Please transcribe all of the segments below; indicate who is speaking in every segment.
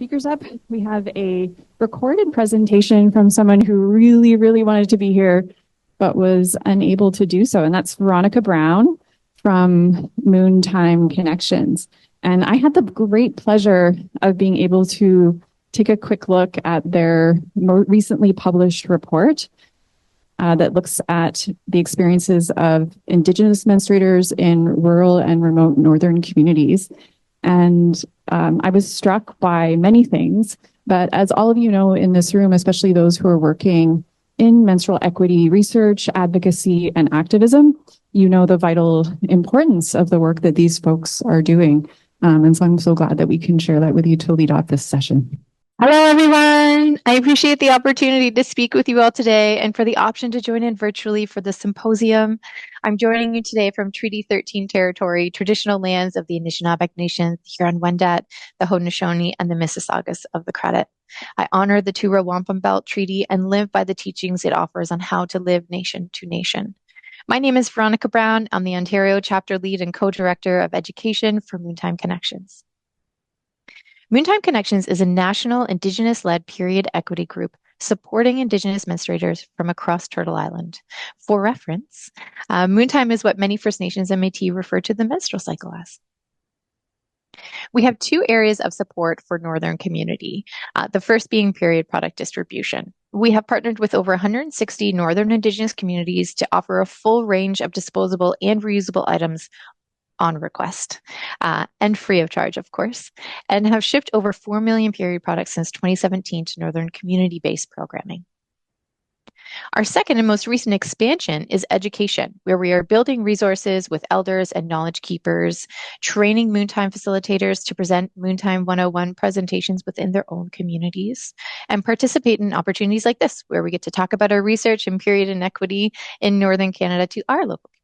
Speaker 1: speakers up. We have a recorded presentation from someone who really, really wanted to be here, but was unable to do so. And that's Veronica Brown from Moontime Connections. And I had the great pleasure of being able to take a quick look at their more recently published report that looks at the experiences of Indigenous menstruators in rural and remote northern communities. And I was struck by many things, but as all of you know in this room, especially those who are working in menstrual equity research, advocacy, and activism, you know the vital importance of the work that these folks are doing. And so I'm so glad that we can share that with you to lead off this session.
Speaker 2: Hello, everyone. I appreciate the opportunity to speak with you all today and for the option to join in virtually for the symposium. I'm joining you today from Treaty 13 territory, traditional lands of the Anishinaabe Nation, the Huron-Wendat, the Haudenosaunee, and the Mississaugas of the Credit. I honor the Tura Wampum Belt Treaty and live by the teachings it offers on how to live nation to nation. My name is Veronica Brown. I'm the Ontario Chapter Lead and Co-Director of Education for Moontime Connections. Moontime Connections is a national Indigenous-led period equity group supporting Indigenous menstruators from across Turtle Island. For reference, Moontime is what many First Nations and Métis refer to the menstrual cycle as. We have two areas of support for Northern community, the first being period product distribution. We have partnered with over 160 Northern Indigenous communities to offer a full range of disposable and reusable items on request and free of charge, of course, and have shipped over 4 million period products since 2017 to Northern community-based programming. Our second and most recent expansion is education, where we are building resources with elders and knowledge keepers, training Moontime facilitators to present Moontime 101 presentations within their own communities, and participate in opportunities like this, where we get to talk about our research in period inequity in Northern Canada to our local communities.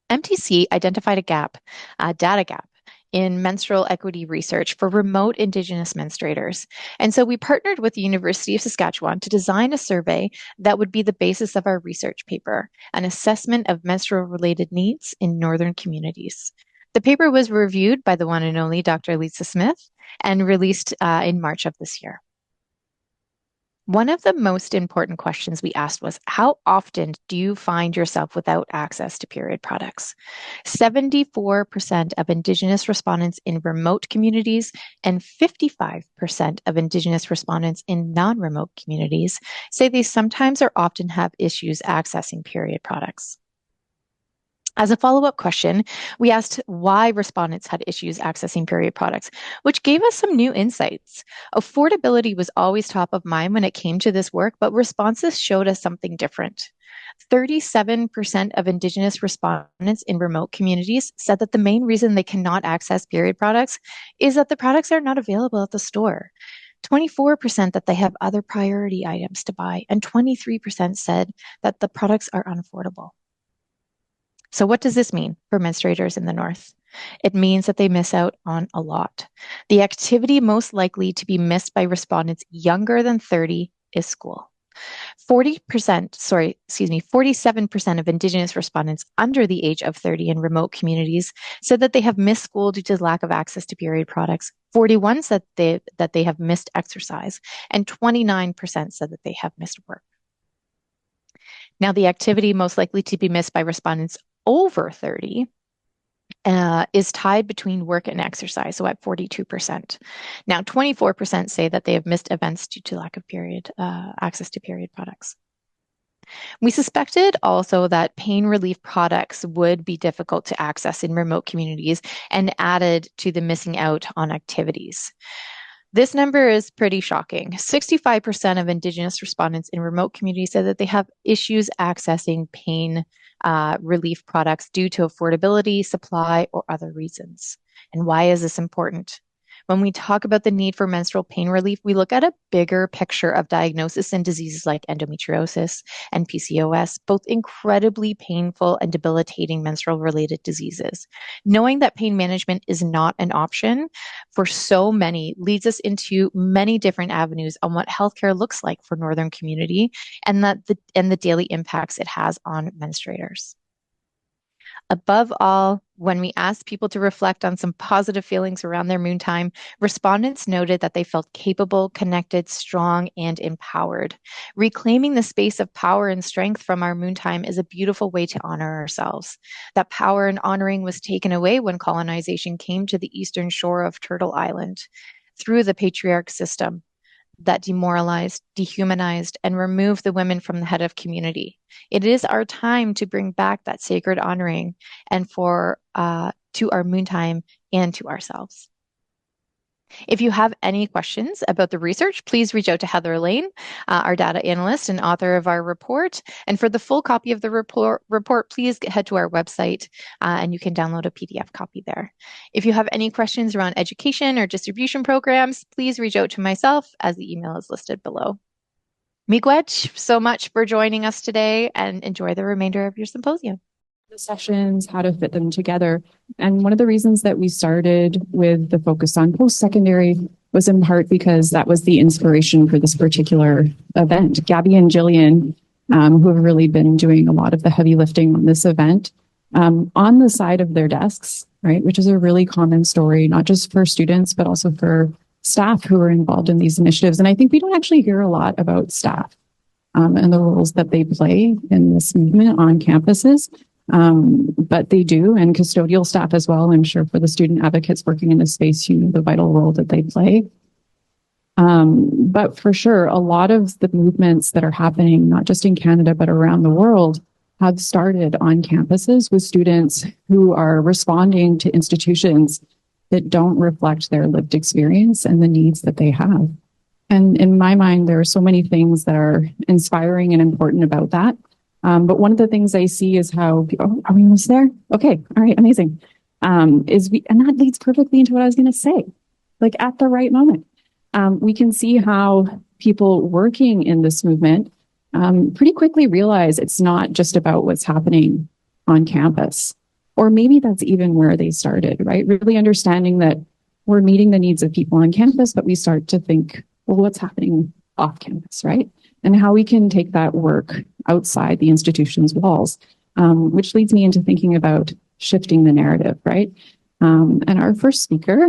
Speaker 2: MTC identified a data gap in menstrual equity research for remote Indigenous menstruators. And so we partnered with the University of Saskatchewan to design a survey that would be the basis of our research paper, an assessment of menstrual-related needs in Northern communities. The paper was reviewed by the one and only Dr. Lisa Smith and released in March of this year. One of the most important questions we asked was, how often do you find yourself without access to period products? 74% of Indigenous respondents in remote communities and 55% of Indigenous respondents in non-remote communities say they sometimes or often have issues accessing period products. As a follow-up question, we asked why respondents had issues accessing period products, which gave us some new insights. Affordability was always top of mind when it came to this work, but responses showed us something different. 37% of Indigenous respondents in remote communities said that the main reason they cannot access period products is that the products are not available at the store. 24% that they have other priority items to buy, and 23% said that the products are unaffordable. So what does this mean for menstruators in the North? It means that they miss out on a lot. The activity most likely to be missed by respondents younger than 30 is school. 47% of Indigenous respondents under the age of 30 in remote communities said that they have missed school due to lack of access to period products. 41% said that they have missed exercise, and 29% said that they have missed work. Now, the activity most likely to be missed by respondents over 30 is tied between work and exercise, so at 42%. Now, 24% say that they have missed events due to lack of access to period products. We suspected also that pain relief products would be difficult to access in remote communities and added to the missing out on activities. This number is pretty shocking. 65% of Indigenous respondents in remote communities said that they have issues accessing pain relief products due to affordability, supply, or other reasons. And why is this important? When we talk about the need for menstrual pain relief, we look at a bigger picture of diagnosis and diseases like endometriosis and PCOS, both incredibly painful and debilitating menstrual-related diseases. Knowing that pain management is not an option for so many leads us into many different avenues on what healthcare looks like for Northern community and the daily impacts it has on menstruators. Above all, when we asked people to reflect on some positive feelings around their moon time, respondents noted that they felt capable, connected, strong, and empowered. Reclaiming the space of power and strength from our moon time is a beautiful way to honor ourselves. That power and honoring was taken away when colonization came to the eastern shore of Turtle Island through the patriarch system that demoralized, dehumanized, and removed the women from the head of community. It is our time to bring back that sacred honoring and to our moon time and to ourselves. If you have any questions about the research, please reach out to Heather Lane, our data analyst and author of our report. And for the full copy of the report, please head to our website and you can download a PDF copy there. If you have any questions around education or distribution programs, please reach out to myself as the email is listed below. Miigwech, so much for joining us today and enjoy the remainder of your symposium.
Speaker 1: The sessions, how to fit them together. And one of the reasons that we started with the focus on post-secondary was in part because that was the inspiration for this particular event. Gabby and Jillian, who have really been doing a lot of the heavy lifting on this event, on the side of their desks, right, which is a really common story, not just for students, but also for staff who are involved in these initiatives. And I think we don't actually hear a lot about staff and the roles that they play in this movement on campuses. But they do, and custodial staff as well. I'm sure for the student advocates working in this space, you know the vital role that they play. But for sure, a lot of the movements that are happening, not just in Canada, but around the world, have started on campuses with students who are responding to institutions that don't reflect their lived experience and the needs that they have. And in my mind, there are so many things that are inspiring and important about that. But one of the things I see is how, are we almost there? Okay, all right, amazing. And that leads perfectly into what I was going to say, like at the right moment. We can see how people working in this movement pretty quickly realize it's not just about what's happening on campus, or maybe that's even where they started, right? Really understanding that we're meeting the needs of people on campus, but we start to think, well, what's happening off campus, right? And how we can take that work outside the institution's walls, which leads me into thinking about shifting the narrative, right? And our first speaker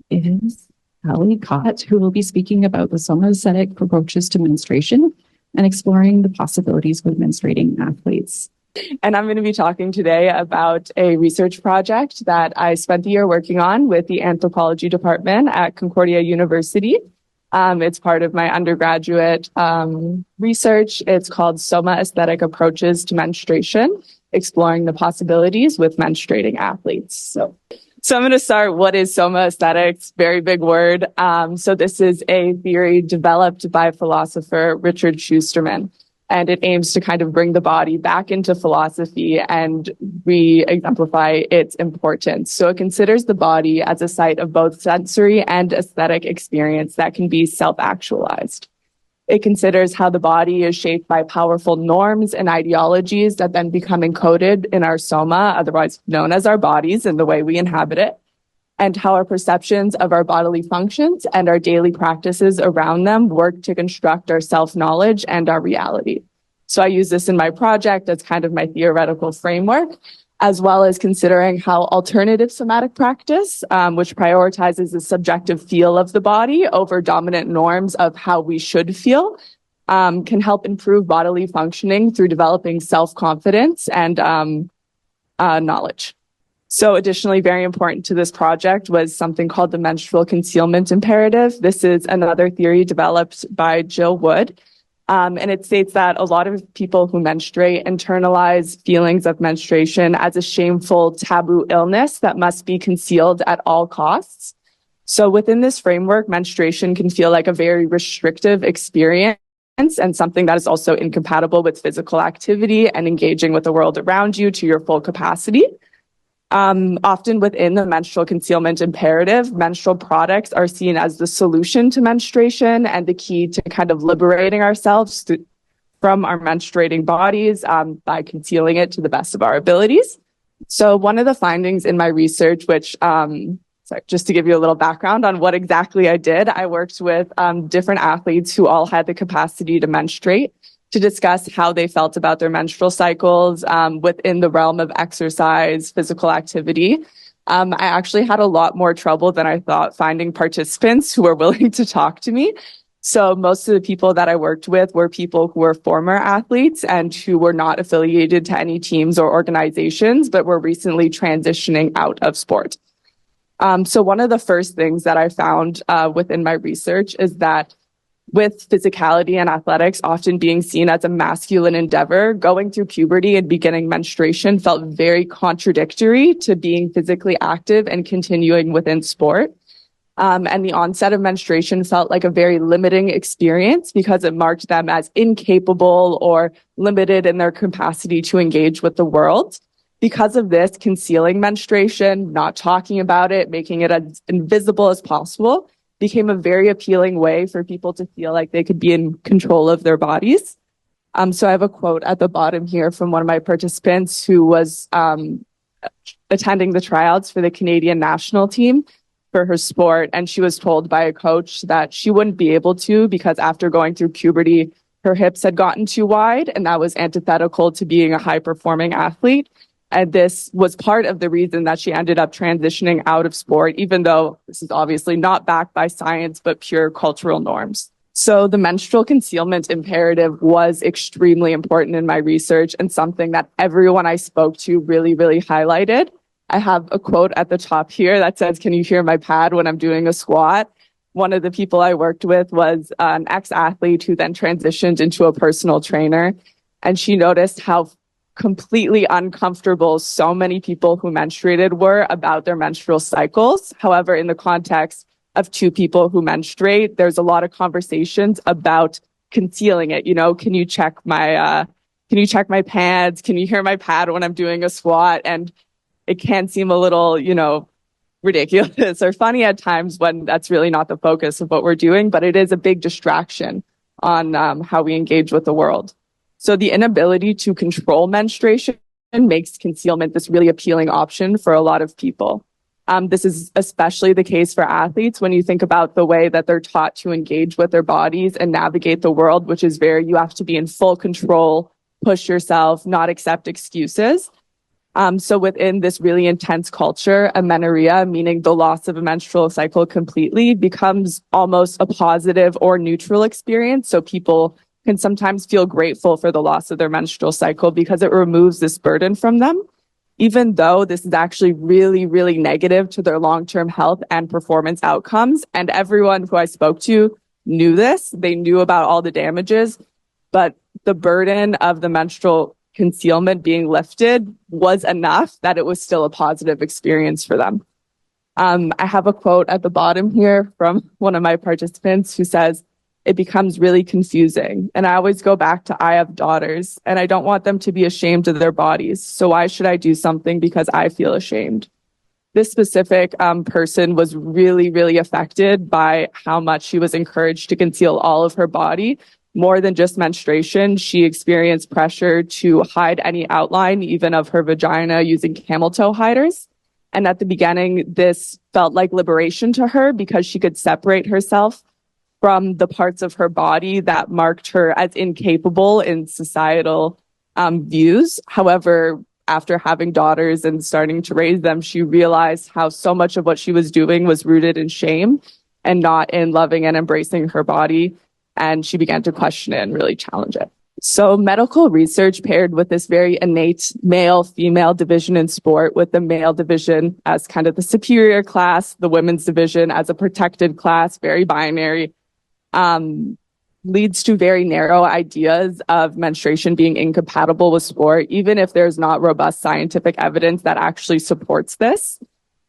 Speaker 1: is Halle Kott, who will be speaking about the somaesthetic approaches to menstruation and exploring the possibilities with menstruating athletes.
Speaker 3: And I'm going to be talking today about a research project that I spent the year working on with the anthropology department at Concordia University. It's part of my undergraduate research. It's called Somaesthetic Approaches to Menstruation, Exploring the Possibilities with Menstruating Athletes. So I'm going to start. What is somaesthetics? Very big word. So this is a theory developed by philosopher Richard Schusterman, and it aims to kind of bring the body back into philosophy and re-exemplify its importance. So it considers the body as a site of both sensory and aesthetic experience that can be self-actualized. It considers how the body is shaped by powerful norms and ideologies that then become encoded in our soma, otherwise known as our bodies and the way we inhabit it, and how our perceptions of our bodily functions and our daily practices around them work to construct our self-knowledge and our reality. So I use this in my project as kind of my theoretical framework, as well as considering how alternative somatic practice, which prioritizes the subjective feel of the body over dominant norms of how we should feel, can help improve bodily functioning through developing self-confidence and knowledge. So additionally, very important to this project was something called the menstrual concealment imperative. This is another theory developed by Jill Wood. And it states that a lot of people who menstruate internalize feelings of menstruation as a shameful, taboo illness that must be concealed at all costs. So within this framework, menstruation can feel like a very restrictive experience and something that is also incompatible with physical activity and engaging with the world around you to your full capacity. Often within the menstrual concealment imperative, menstrual products are seen as the solution to menstruation and the key to kind of liberating ourselves from our menstruating bodies by concealing it to the best of our abilities. So one of the findings in my research, which, just to give you a little background on what exactly I did, I worked with different athletes who all had the capacity to menstruate. to discuss how they felt about their menstrual cycles within the realm of exercise, physical activity. I actually had a lot more trouble than I thought finding participants who were willing to talk to me. So most of the people that I worked with were people who were former athletes and who were not affiliated to any teams or organizations, but were recently transitioning out of sport. So one of the first things that I found within my research is that with physicality and athletics often being seen as a masculine endeavor, going through puberty and beginning menstruation felt very contradictory to being physically active and continuing within sport. And the onset of menstruation felt like a very limiting experience because it marked them as incapable or limited in their capacity to engage with the world. Because of this, concealing menstruation, not talking about it, making it as invisible as possible, became a very appealing way for people to feel like they could be in control of their bodies. So I have a quote at the bottom here from one of my participants who was attending the tryouts for the Canadian national team for her sport. And she was told by a coach that she wouldn't be able to because after going through puberty, her hips had gotten too wide, and that was antithetical to being a high-performing athlete. And this was part of the reason that she ended up transitioning out of sport, even though this is obviously not backed by science, but pure cultural norms. So the menstrual concealment imperative was extremely important in my research and something that everyone I spoke to really, really highlighted. I have a quote at the top here that says, "Can you hear my pad when I'm doing a squat?" One of the people I worked with was an ex-athlete who then transitioned into a personal trainer. And she noticed how completely uncomfortable so many people who menstruated were about their menstrual cycles. However, in the context of two people who menstruate, there's a lot of conversations about concealing it. You know, can you check my pads? Can you hear my pad when I'm doing a squat? And it can seem a little, ridiculous or funny at times when that's really not the focus of what we're doing, but it is a big distraction on how we engage with the world. So the inability to control menstruation makes concealment this really appealing option for a lot of people. This is especially the case for athletes when you think about the way that they're taught to engage with their bodies and navigate the world, which is you have to be in full control, push yourself, not accept excuses. So within this really intense culture, amenorrhea, meaning the loss of a menstrual cycle completely, becomes almost a positive or neutral experience. So people can sometimes feel grateful for the loss of their menstrual cycle because it removes this burden from them, even though this is actually really, really negative to their long-term health and performance outcomes. And everyone who I spoke to knew this. They knew about all the damages, but the burden of the menstrual concealment being lifted was enough that it was still a positive experience for them. I have a quote at the bottom here from one of my participants who says, "It becomes really confusing. And I always go back to, I have daughters and I don't want them to be ashamed of their bodies. So why should I do something because I feel ashamed?" This specific person was really, really affected by how much she was encouraged to conceal all of her body. More than just menstruation, she experienced pressure to hide any outline, even of her vagina, using camel toe hiders. And at the beginning, this felt like liberation to her because she could separate herself from the parts of her body that marked her as incapable in societal views. However, after having daughters and starting to raise them, she realized how so much of what she was doing was rooted in shame and not in loving and embracing her body. And she began to question it and really challenge it. So medical research paired with this very innate male-female division in sport, with the male division as kind of the superior class, the women's division as a protected class, very binary, leads to very narrow ideas of menstruation being incompatible with sport, even if there's not robust scientific evidence that actually supports this.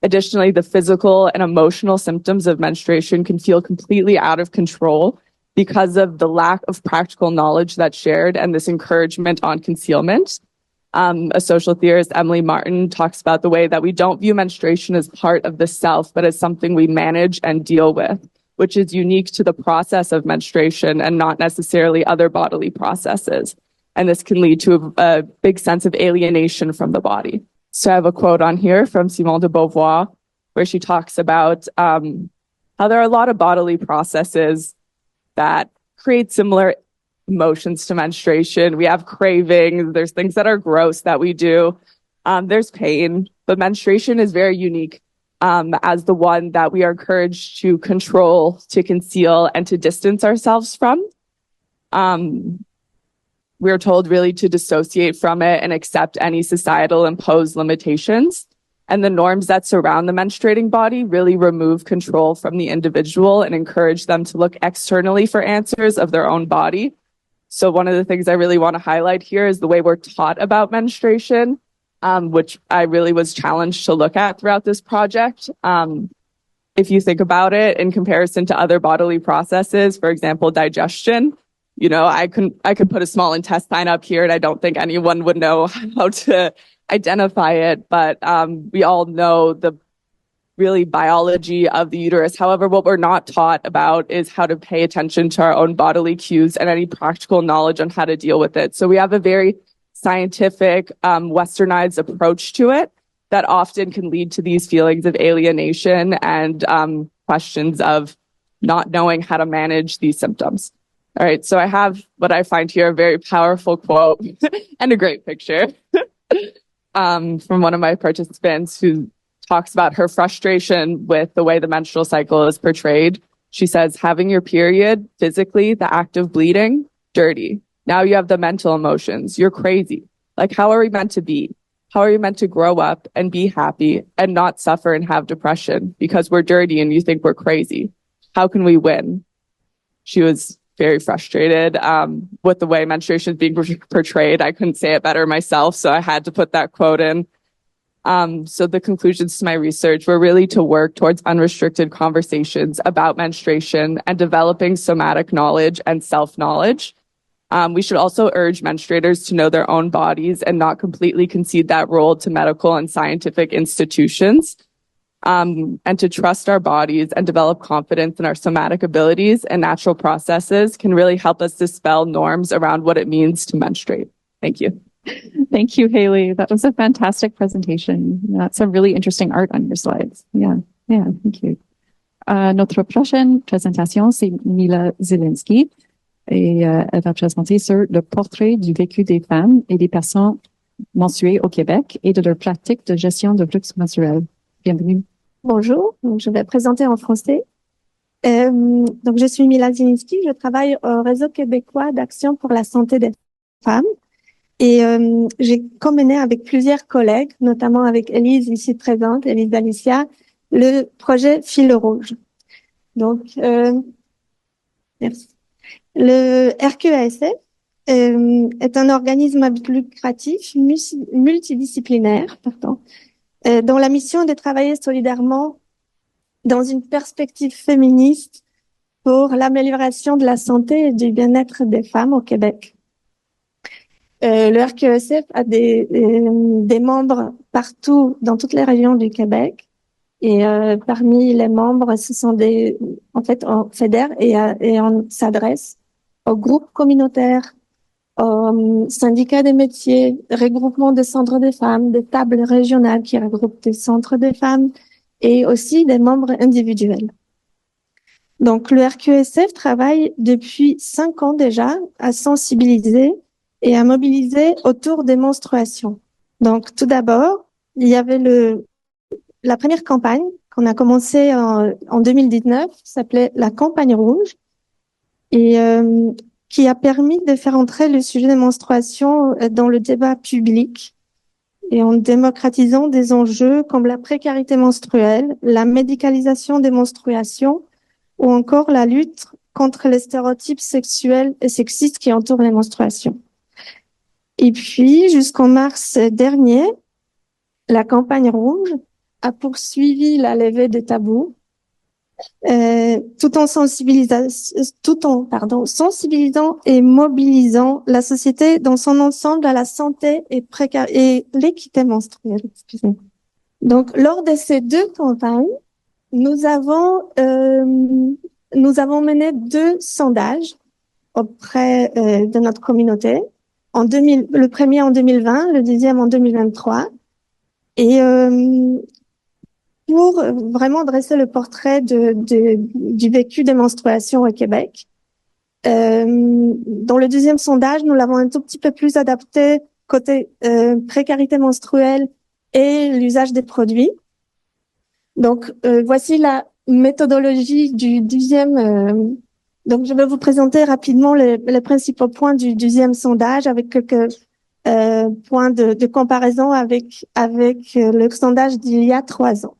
Speaker 3: Additionally, the physical and emotional symptoms of menstruation can feel completely out of control because of the lack of practical knowledge that's shared and this encouragement on concealment. A social theorist, Emily Martin, talks about the way that we don't view menstruation as part of the self, but as something we manage and deal with, which is unique to the process of menstruation and not necessarily other bodily processes. And this can lead to a big sense of alienation from the body. So I have a quote on here from Simone de Beauvoir, where she talks about how there are a lot of bodily processes that create similar emotions to menstruation. We have cravings. There's things that are gross that we do. There's pain, but menstruation is very unique as the one that we are encouraged to control, to conceal, and to distance ourselves from. We're told really to dissociate from it and accept any societal imposed limitations. And the norms that surround the menstruating body really remove control from the individual and encourage them to look externally for answers of their own body. So one of the things I really want to highlight here is the way we're taught about menstruation, which I really was challenged to look at throughout this project. If you think about it in comparison to other bodily processes, for example, digestion, you know, I could put a small intestine up here and I don't think anyone would know how to identify it, but we all know the really biology of the uterus. However, what we're not taught about is how to pay attention to our own bodily cues and any practical knowledge on how to deal with it. So we have a very scientific, westernized approach to it that often can lead to these feelings of alienation and questions of not knowing how to manage these symptoms. All right, so I have what I find here a very powerful quote and a great picture from one of my participants who talks about her frustration with the way the menstrual cycle is portrayed. She says, having your period, physically, the act of bleeding, dirty. Now you have the mental emotions. You're crazy. Like, how are we meant to be? How are you meant to grow up and be happy and not suffer and have depression because we're dirty and you think we're crazy? How can we win? She was very frustrated with the way menstruation is being portrayed. I couldn't say it better myself, so I had to put that quote in. So the conclusions to my research were really to work towards unrestricted conversations about menstruation and developing somatic knowledge and self-knowledge. We should also urge menstruators to know their own bodies and not completely concede that role to medical and scientific institutions. And to trust our bodies and develop confidence in our somatic abilities and natural processes can really help us dispel norms around what it means to menstruate. Thank you.
Speaker 1: Thank you, Haley. That was a fantastic presentation. That's some really interesting art on your slides. Yeah, thank you. Notre prochaine présentation, c'est Mila Zielinski. Et elle va présenter sur le portrait du vécu des femmes et des personnes menstruées au Québec et de leur pratique de gestion de flux menstruel. Bienvenue.
Speaker 4: Bonjour, donc je vais présenter en français. Donc je suis Mila Zielinski, je travaille au réseau québécois d'action pour la santé des femmes et j'ai combiné avec plusieurs collègues, notamment avec Élise ici présente, Élise Alicia, le projet Fil rouge. Donc merci. Le RQASF est un organisme à but lucratif multidisciplinaire, dont la mission est de travailler solidairement dans une perspective féministe pour l'amélioration de la santé et du bien-être des femmes au Québec. Le RQESF a des membres partout, dans toutes les régions du Québec. Et parmi les membres, ce sont on fédère et on s'adresse aux groupes communautaires, aux syndicats des métiers, regroupements de centres des femmes, des tables régionales qui regroupent des centres des femmes et aussi des membres individuels. Donc, le RQSF travaille depuis 5 ans déjà à sensibiliser et à mobiliser autour des menstruations. Donc, tout d'abord, il y avait la première campagne qu'on a commencé en 2019, s'appelait la campagne rouge, et qui a permis de faire entrer le sujet des menstruations dans le débat public et en démocratisant des enjeux comme la précarité menstruelle, la médicalisation des menstruations ou encore la lutte contre les stéréotypes sexuels et sexistes qui entourent les menstruations. Et puis, jusqu'en mars dernier, la campagne rouge a poursuivi la levée des tabous tout en sensibilisant et mobilisant la société dans son ensemble à la santé et l'équité menstruelle. Excusez-moi. Donc, lors de ces 2 campagnes, nous avons mené 2 sondages auprès de notre communauté. Le premier en 2020, le deuxième en 2023. Et pour vraiment dresser le portrait du vécu des menstruations au Québec. Dans le deuxième sondage, nous l'avons un tout petit peu plus adapté côté précarité menstruelle et l'usage des produits. Donc, voici la méthodologie du deuxième. Donc, je vais vous présenter rapidement les principaux points du deuxième sondage avec quelques points de comparaison avec le sondage d'il y a 3 ans.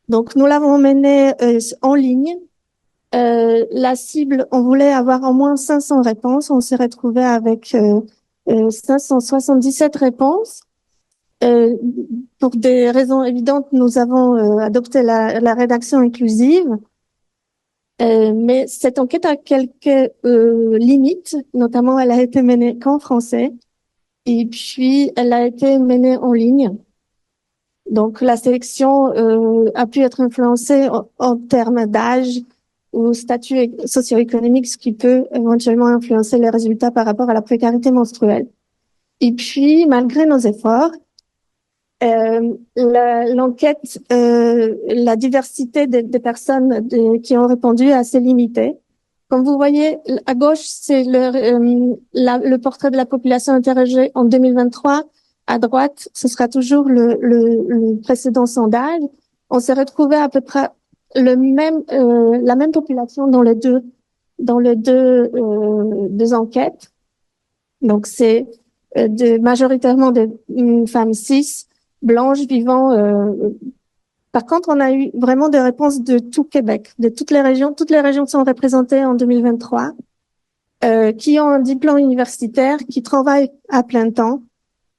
Speaker 4: Donc, nous l'avons mené en ligne. La cible, on voulait avoir au moins 500 réponses. On s'est retrouvé avec 577 réponses. Pour des raisons évidentes, nous avons adopté la rédaction inclusive. Mais cette enquête a quelques limites, notamment elle a été menée qu'en français et puis elle a été menée en ligne. Donc la sélection a pu être influencée en termes d'âge ou statut socio-économique, ce qui peut éventuellement influencer les résultats par rapport à la précarité menstruelle. Et puis, malgré nos efforts, l'enquête, la diversité des personnes qui ont répondu est assez limitée. Comme vous voyez, à gauche, c'est le portrait de la population interrogée en 2023. À droite, ce sera toujours le précédent sondage. On s'est retrouvé à peu près la même population dans les deux enquêtes. Donc, c'est majoritairement des femmes cis, blanches vivant. Par contre, on a eu vraiment des réponses de tout Québec, de toutes les régions. Toutes les régions sont représentées en 2023, qui ont un diplôme universitaire, qui travaillent à plein temps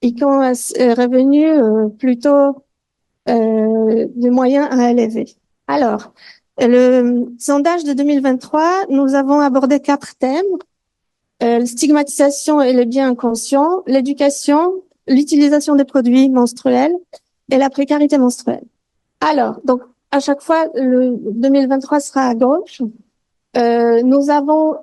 Speaker 4: et qui ont un revenu plutôt de moyen à élevé. Alors, le sondage de 2023, nous avons abordé 4 thèmes. La stigmatisation et les biens inconscients, l'éducation, l'utilisation des produits menstruels et la précarité menstruelle. Alors, donc, à chaque fois, le 2023 sera à gauche. Nous avons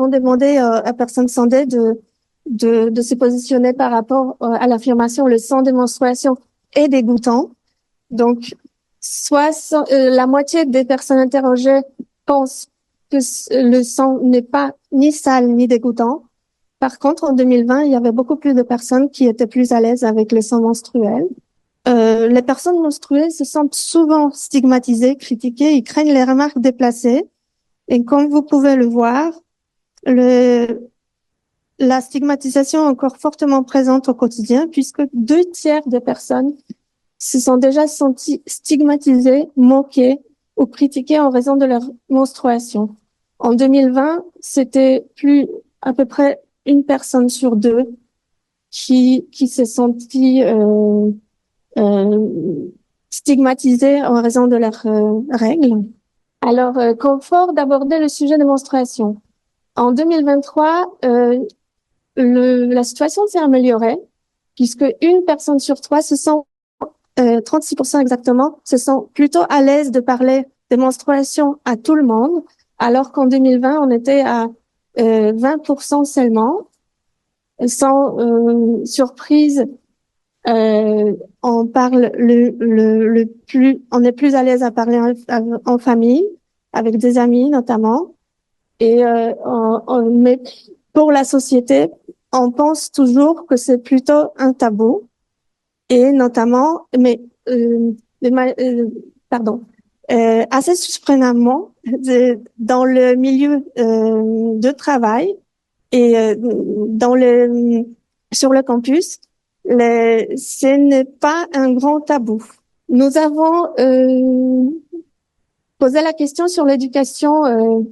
Speaker 4: demandé à personnes sondées de se positionner par rapport à l'affirmation le sang des menstruations est dégoûtant. Donc, la moitié des personnes interrogées pensent que le sang n'est pas ni sale ni dégoûtant. Par contre, en 2020, il y avait beaucoup plus de personnes qui étaient plus à l'aise avec le sang menstruel. Les personnes menstruées se sentent souvent stigmatisées, critiquées, ils craignent les remarques déplacées. Et comme vous pouvez le voir, la stigmatisation est encore fortement présente au quotidien puisque 2/3 des personnes se sont déjà senties stigmatisées, moquées ou critiquées en raison de leur menstruation. En 2020, c'était à peu près 1 personne sur 2 qui s'est sentie stigmatisée en raison de leurs règles. Alors, confort d'aborder le sujet des menstruations. En 2023, la situation s'est améliorée puisque 1 personne sur 3 36% exactement, se sent plutôt à l'aise de parler des menstruations à tout le monde, alors qu'en 2020, on était à 20% seulement. Sans surprise, on parle on est plus à l'aise à parler en famille, avec des amis notamment. Et mais pour la société, on pense toujours que c'est plutôt un tabou. Et notamment, assez surprenamment, dans le milieu de travail et sur le campus, ce n'est pas un grand tabou. Nous avons posé la question sur l'éducation,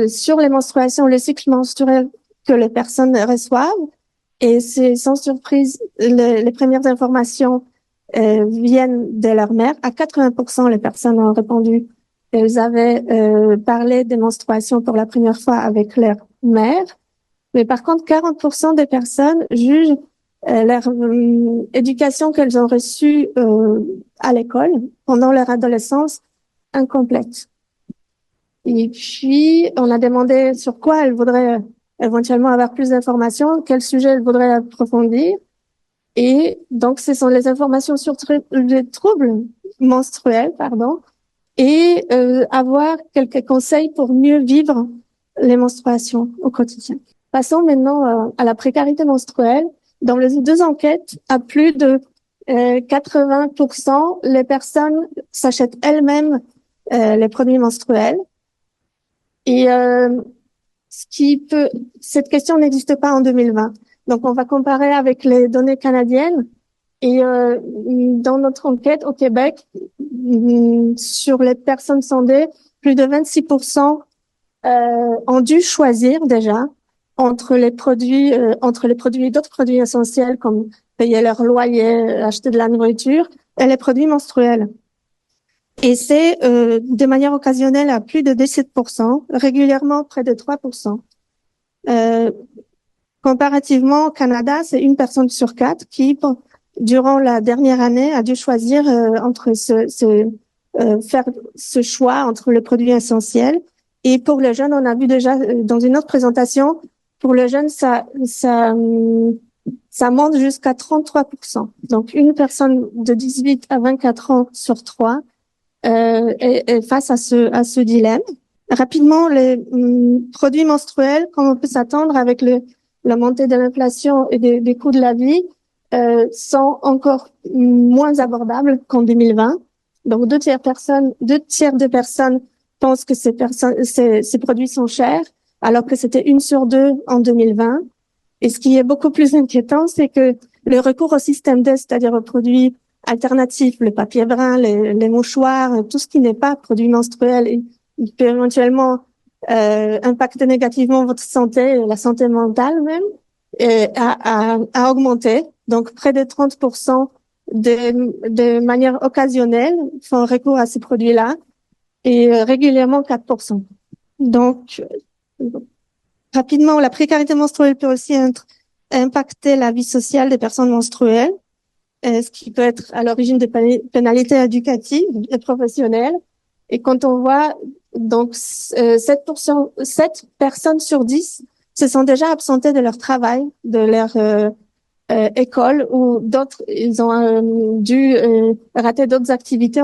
Speaker 4: sur les menstruations, le cycle menstruel que les personnes reçoivent. Et c'est sans surprise, les premières informations viennent de leur mère. À 80%, les personnes ont répondu qu'elles avaient parlé des menstruations pour la première fois avec leur mère. Mais par contre, 40% des personnes jugent leur éducation qu'elles ont reçue à l'école pendant leur adolescence incomplète. Et puis, on a demandé sur quoi elles voudraient éventuellement avoir plus d'informations, quel sujet elles voudraient approfondir. Et donc, ce sont les informations sur les troubles menstruels, et avoir quelques conseils pour mieux vivre les menstruations au quotidien. Passons maintenant à la précarité menstruelle. Dans les deux enquêtes, à plus de 80%, les personnes s'achètent elles-mêmes les produits menstruels. Et cette question n'existe pas en 2020. Donc, on va comparer avec les données canadiennes. Et dans notre enquête au Québec, sur les personnes sondées, plus de 26% ont dû choisir déjà entre les produits et d'autres produits essentiels comme payer leur loyer, acheter de la nourriture et les produits menstruels. Et c'est de manière occasionnelle à plus de 17%, régulièrement près de 3%. Comparativement au Canada, c'est une personne sur quatre qui, durant la dernière année, a dû choisir entre faire ce choix entre les produits essentiels. Et pour les jeunes, on a vu déjà dans une autre présentation, pour les jeunes, ça monte jusqu'à 33%. Donc, une personne de 18 à 24 ans sur 3 est face à ce dilemme. Rapidement, les produits menstruels, comme on peut s'attendre avec la montée de l'inflation et des coûts de la vie, sont encore moins abordables qu'en 2020. Donc, deux tiers de personnes pensent que ces produits sont chers, alors que c'était 1 sur 2 en 2020. Et ce qui est beaucoup plus inquiétant, c'est que le recours au système D, c'est-à-dire aux produits alternatifs, le papier brun, les mouchoirs, tout ce qui n'est pas produit menstruel, il peut éventuellement impacter négativement votre santé, la santé mentale même, a augmenté. Donc, près de 30% de manière occasionnelle font recours à ces produits-là et régulièrement 4%. Donc, rapidement, la précarité menstruelle peut aussi impacter la vie sociale des personnes menstruelles, ce qui peut être à l'origine de pénalités éducatives et professionnelles. Et quand on voit, donc, 7 personnes sur 10 se sont déjà absentées de leur travail, de leur école, ou d'autres, ils ont dû rater d'autres activités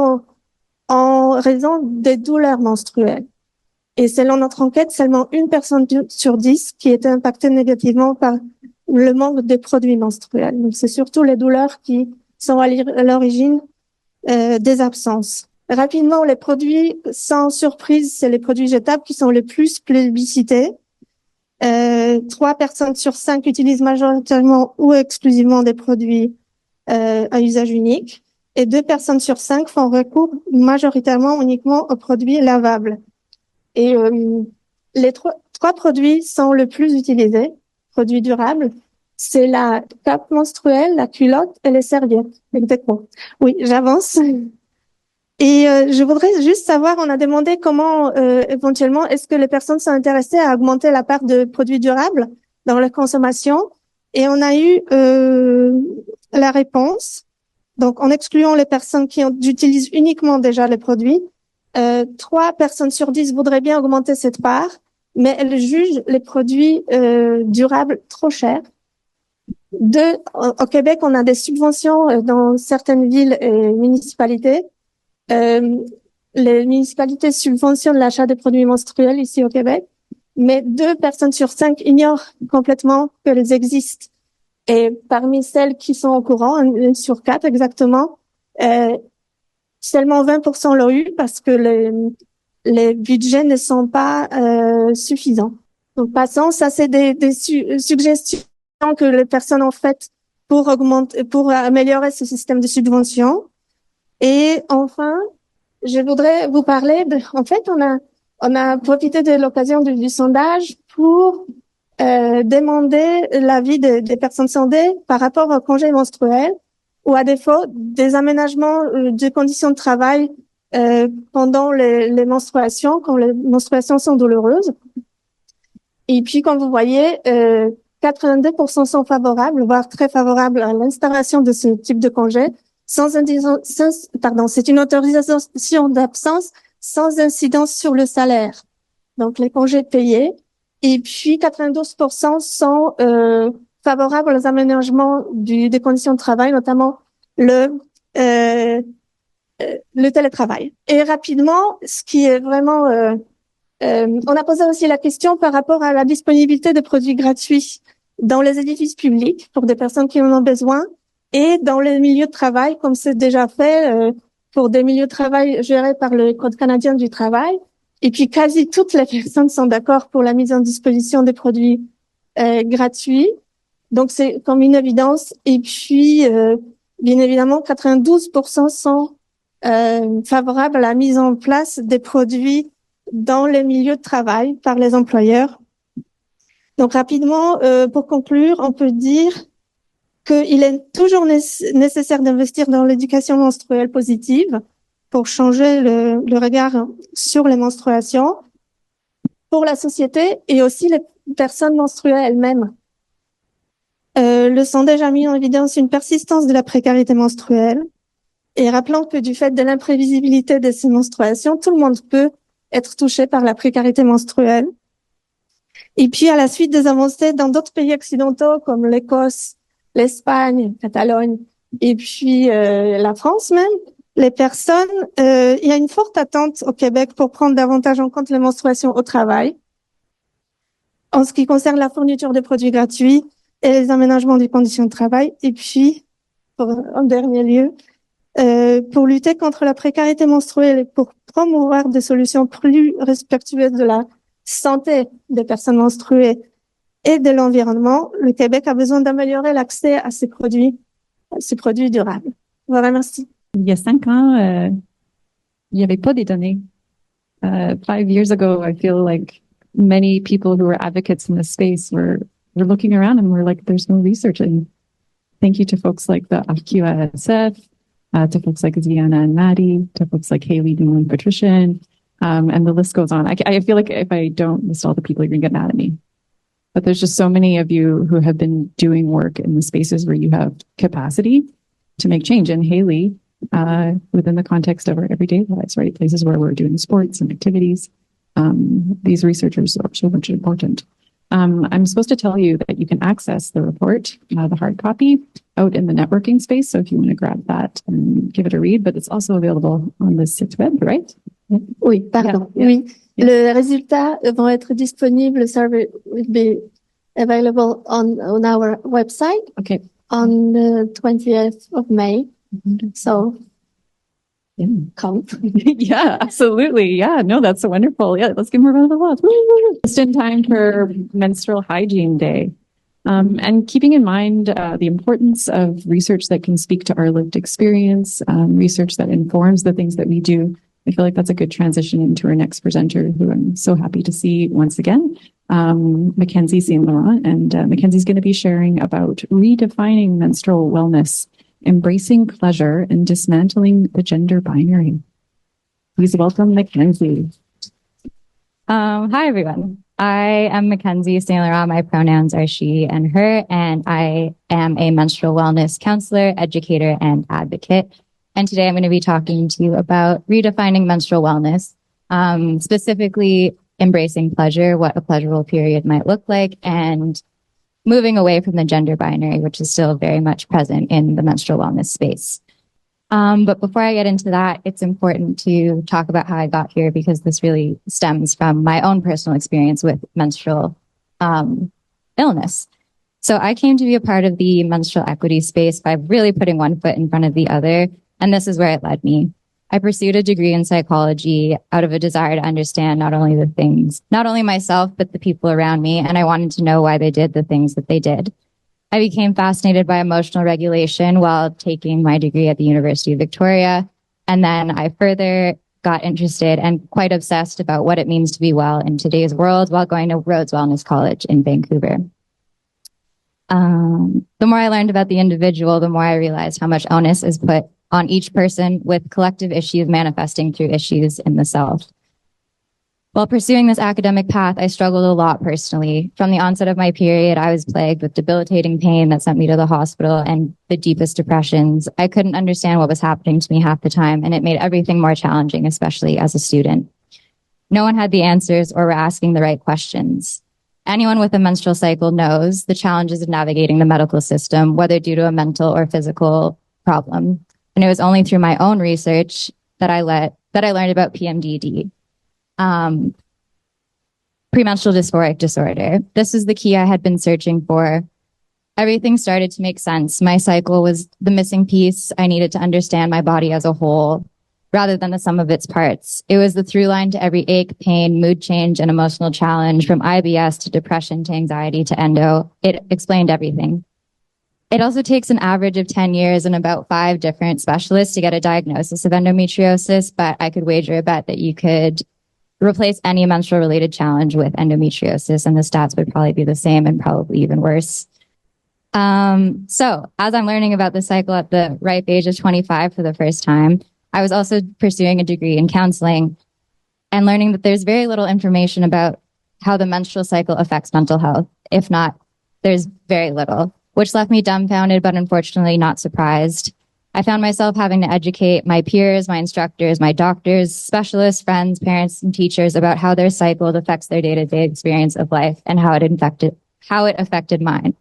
Speaker 4: en raison des douleurs menstruelles. Et selon notre enquête, seulement une personne sur 10 qui était impactée négativement par le manque de produits menstruels. Donc, c'est surtout les douleurs qui sont à l'origine des absences. Rapidement, les produits, sans surprise, c'est les produits jetables qui sont les plus plébiscités. 3 personnes sur 5 utilisent majoritairement ou exclusivement des produits à usage unique. Et 2 personnes sur 5 font recours majoritairement uniquement aux produits lavables. Et les trois produits sont le plus utilisés, produits durables. C'est la cape menstruelle, la culotte et les serviettes. Exactement. Oui, j'avance. Et je voudrais juste savoir, on a demandé comment éventuellement est-ce que les personnes sont intéressées à augmenter la part de produits durables dans leur consommation. Et on a eu la réponse. Donc, en excluant les personnes qui utilisent uniquement déjà les produits, 3 personnes sur 10 voudraient bien augmenter cette part, mais elles jugent les produits durables trop chers. Au Québec, on a des subventions dans certaines villes et municipalités. Les municipalités subventionnent l'achat des produits menstruels ici au Québec, mais 2 personnes sur 5 ignorent complètement qu'elles existent. Et parmi celles qui sont au courant, 1 sur 4 exactement, seulement 20% l'ont eu parce que les budgets ne sont pas suffisants. Donc, passons, ça c'est des suggestions que les personnes ont faites pour améliorer ce système de subvention. Et enfin, je voudrais vous parler en fait, on a profité de l'occasion du sondage pour demander l'avis des personnes sondées par rapport au congé menstruel ou à défaut des aménagements de conditions de travail pendant les menstruations, quand les menstruations sont douloureuses. Et puis, comme vous voyez, 82% sont favorables, voire très favorables à l'installation de ce type de congé, c'est une autorisation d'absence sans incidence sur le salaire. Donc, les congés payés. Et puis, 92% sont favorables aux aménagements des conditions de travail, notamment le le télétravail. Et rapidement, ce qui est vraiment... on a posé aussi la question par rapport à la disponibilité de produits gratuits dans les édifices publics pour des personnes qui en ont besoin et dans les milieux de travail, comme c'est déjà fait pour des milieux de travail gérés par le Code canadien du travail. Et puis, quasi toutes les personnes sont d'accord pour la mise en disposition des produits gratuits. Donc, c'est comme une évidence. Et puis, bien évidemment, 92% sont favorables à la mise en place des produits dans les milieux de travail par les employeurs. Donc, rapidement, pour conclure, on peut dire qu'il est toujours nécessaire d'investir dans l'éducation menstruelle positive pour changer le regard sur les menstruations pour la société et aussi les personnes menstruées elles-mêmes. Le sondage a mis en évidence une persistance de la précarité menstruelle et rappelant que du fait de l'imprévisibilité de ces menstruations, tout le monde peut être touché par la précarité menstruelle. Et puis, à la suite des avancées dans d'autres pays occidentaux comme l'Écosse, l'Espagne, Catalogne et puis la France même, les personnes, il y a une forte attente au Québec pour prendre davantage en compte les menstruations au travail. En ce qui concerne la fourniture de produits gratuits et les aménagements des conditions de travail. Et puis, en dernier lieu, pour lutter contre la précarité menstruelle et pour promouvoir des solutions plus respectueuses de la santé des personnes menstruées et de l'environnement, le Québec a besoin d'améliorer l'accès à ces produits durables. Voilà, merci.
Speaker 1: Il y a 5 ans, il n'y avait pas des données. 5 years ago, I feel like many people who were advocates in this space were looking around and were like, there's no research. And thank you to folks like the AQSF, to folks like Ziana and Maddie, to folks like Haley, Dylan, and Patricia, and the list goes on. I feel like if I don't list all the people, you're going to get mad at me. But there's just so many of you who have been doing work in the spaces where you have capacity to make change. And Haley, within the context of our everyday lives, right? Places where we're doing sports and activities. These researchers are so much important. I'm supposed to tell you that you can access the report, the hard copy, out in the networking space. So if you want to grab that and give it a read, but it's also available on the site web, right?
Speaker 4: Oui, pardon.
Speaker 1: Yeah.
Speaker 4: Oui. Les résultats vont être disponibles. The survey will be available on our website.
Speaker 1: Okay.
Speaker 4: On the 20th of May. Mm-hmm. So, come.
Speaker 1: Yeah, absolutely. Yeah, no, that's so wonderful. Yeah, let's give them a round of applause. Just in time for Menstrual Hygiene Day. And keeping in mind the importance of research that can speak to our lived experience, research that informs the things that we do, I feel like that's a good transition into our next presenter, who I'm so happy to see once again, Mackenzie St. Laurent. And Mackenzie's going to be sharing about redefining menstrual wellness, embracing pleasure, and dismantling the gender binary. Please welcome Mackenzie.
Speaker 5: Hi, everyone. I am Mackenzie St. Laurent. My pronouns are she and her, and I am a menstrual wellness counselor, educator, and advocate. And today I'm going to be talking to you about redefining menstrual wellness, specifically embracing pleasure, what a pleasurable period might look like, and moving away from the gender binary, which is still very much present in the menstrual wellness space. But before I get into that, it's important to talk about how I got here, because this really stems from my own personal experience with menstrual illness. So I came to be a part of the menstrual equity space by really putting one foot in front of the other. And this is where it led me. I pursued a degree in psychology out of a desire to understand not only myself, but the people around me. And I wanted to know why they did the things that they did. I became fascinated by emotional regulation while taking my degree at the University of Victoria. And then I further got interested and quite obsessed about what it means to be well in today's world while going to Rhodes Wellness College in Vancouver. The more I learned about the individual, the more I realized how much onus is put on each person, with collective issues manifesting through issues in the self. While pursuing this academic path, I struggled a lot personally. From the onset of my period, I was plagued with debilitating pain that sent me to the hospital and the deepest depressions. I couldn't understand what was happening to me half the time, and it made everything more challenging, especially as a student. No one had the answers or were asking the right questions. Anyone with a menstrual cycle knows the challenges of navigating the medical system, whether due to a mental or physical problem. And it was only through my own research that I learned about PMDD, premenstrual dysphoric disorder. This is the key I had been searching for. Everything started to make sense. My cycle was the missing piece. I needed to understand my body as a whole rather than the sum of its parts. It was the through line to every ache, pain, mood change, and emotional challenge, from IBS to depression to anxiety to endo. It explained everything. It also takes an average of 10 years and about 5 different specialists to get a diagnosis of endometriosis, but I could wager a bet that you could replace any menstrual related challenge with endometriosis, and the stats would probably be the same and probably even worse. So as I'm learning about the cycle at the ripe age of 25 for the first time, I was also pursuing a degree in counseling and learning that there's very little information about how the menstrual cycle affects mental health. If not, there's very little, which left me dumbfounded, but unfortunately not surprised. I found myself having to educate my peers, my instructors, my doctors, specialists, friends, parents, and teachers about how their cycle affects their day-to-day experience of life and how it affected mine.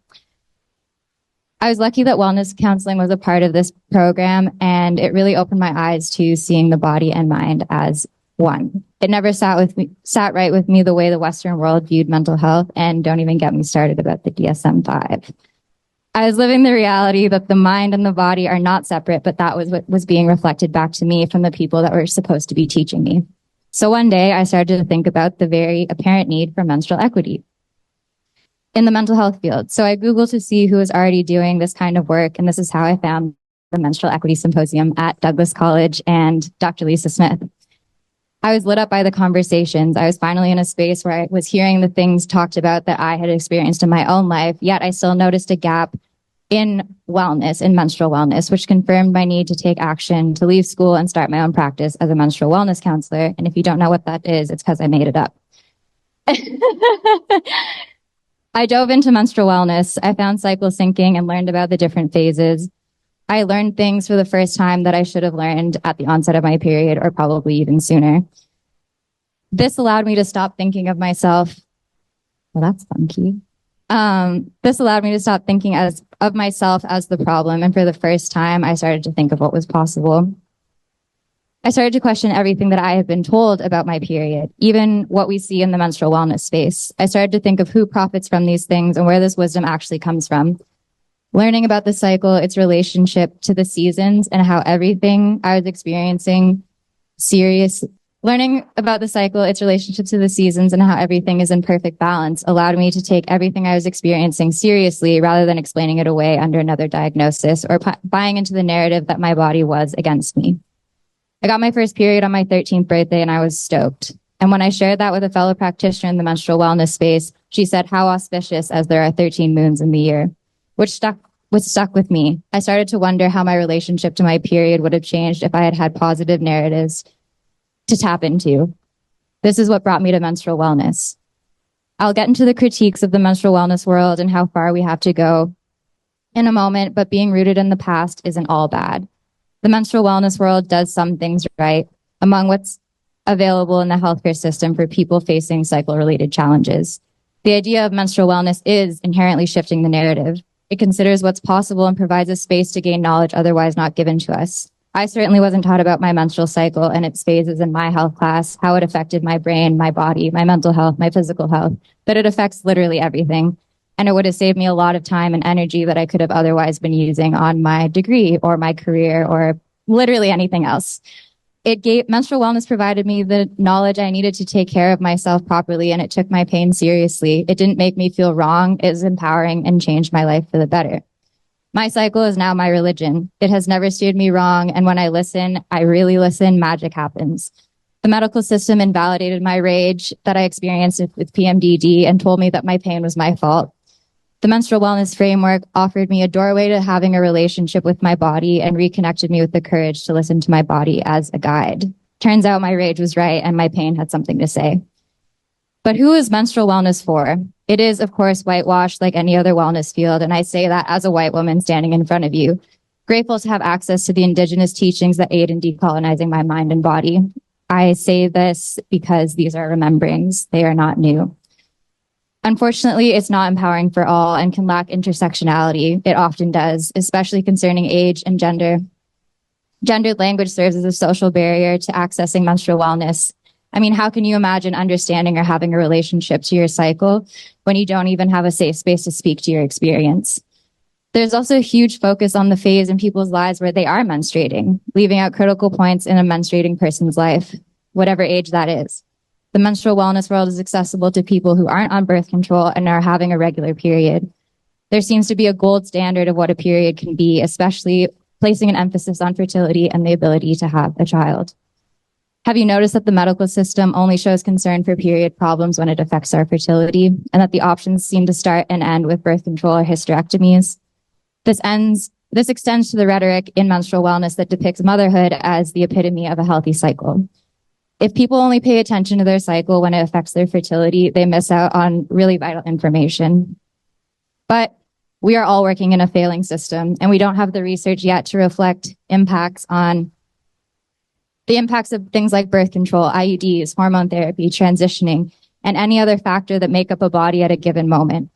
Speaker 5: I was lucky that wellness counseling was a part of this program, and it really opened my eyes to seeing the body and mind as one. It never sat right with me the way the Western world viewed mental health, and don't even get me started about the DSM-5. I was living the reality that the mind and the body are not separate, but that was what was being reflected back to me from the people that were supposed to be teaching me. So one day I started to think about the very apparent need for menstrual equity in the mental health field. So I Googled to see who was already doing this kind of work, and this is how I found the Menstrual Equity Symposium at Douglas College and Dr. Lisa Smith. I was lit up by the conversations. I was finally in a space where I was hearing the things talked about that I had experienced in my own life, yet I still noticed a gap in wellness, in menstrual wellness, which confirmed my need to take action, to leave school and start my own practice as a menstrual wellness counselor. And if you don't know what that is, it's because I made it up. I dove into menstrual wellness. I found cycle syncing and learned about the different phases. I learned things for the first time that I should have learned at the onset of my period, or probably even sooner. This allowed me to stop thinking of myself. Well, that's funky. This allowed me to stop thinking of myself as the problem. And for the first time, I started to think of what was possible. I started to question everything that I had been told about my period, even what we see in the menstrual wellness space. I started to think of who profits from these things and where this wisdom actually comes from. Learning about the cycle, its relationship to the seasons, and how everything I was experiencing learning about the cycle, its relationship to the seasons, and how everything is in perfect balance allowed me to take everything I was experiencing seriously rather than explaining it away under another diagnosis or buying into the narrative that my body was against me. I got my first period on my 13th birthday and I was stoked. And when I shared that with a fellow practitioner in the menstrual wellness space, she said, how auspicious, as there are 13 moons in the year, which stuck with me. I started to wonder how my relationship to my period would have changed if I had had positive narratives to tap into. This is what brought me to menstrual wellness. I'll get into the critiques of the menstrual wellness world and how far we have to go in a moment, but being rooted in the past isn't all bad. The menstrual wellness world does some things right among what's available in the healthcare system for people facing cycle-related challenges. The idea of menstrual wellness is inherently shifting the narrative. It considers what's possible and provides a space to gain knowledge otherwise not given to us. I certainly wasn't taught about my menstrual cycle and its phases in my health class, how it affected my brain, my body, my mental health, my physical health, but it affects literally everything. And it would have saved me a lot of time and energy that I could have otherwise been using on my degree or my career or literally anything else. Menstrual wellness provided me the knowledge I needed to take care of myself properly, and it took my pain seriously. It didn't make me feel wrong. It was empowering and changed my life for the better. My cycle is now my religion. It has never steered me wrong, and when I listen, I really listen, magic happens. The medical system invalidated my rage that I experienced with PMDD and told me that my pain was my fault. The menstrual wellness framework offered me a doorway to having a relationship with my body and reconnected me with the courage to listen to my body as a guide. Turns out my rage was right and my pain had something to say. But who is menstrual wellness for? It is, of course, whitewashed like any other wellness field, and I say that as a white woman standing in front of you, grateful to have access to the indigenous teachings that aid in decolonizing my mind and body. I say this because these are rememberings. They are not new. Unfortunately, it's not empowering for all and can lack intersectionality. It often does, especially concerning age and gender. Gendered language serves as a social barrier to accessing menstrual wellness. I mean, how can you imagine understanding or having a relationship to your cycle when you don't even have a safe space to speak to your experience? There's also a huge focus on the phase in people's lives where they are menstruating, leaving out critical points in a menstruating person's life, whatever age that is. The menstrual wellness world is accessible to people who aren't on birth control and are having a regular period. There seems to be a gold standard of what a period can be, especially placing an emphasis on fertility and the ability to have a child. Have you noticed that the medical system only shows concern for period problems when it affects our fertility, and that the options seem to start and end with birth control or hysterectomies? This extends to the rhetoric in menstrual wellness that depicts motherhood as the epitome of a healthy cycle. If people only pay attention to their cycle when it affects their fertility, they miss out on really vital information. But we are all working in a failing system, and we don't have the research yet to reflect the impacts of things like birth control, IUDs, hormone therapy, transitioning, and any other factor that make up a body at a given moment.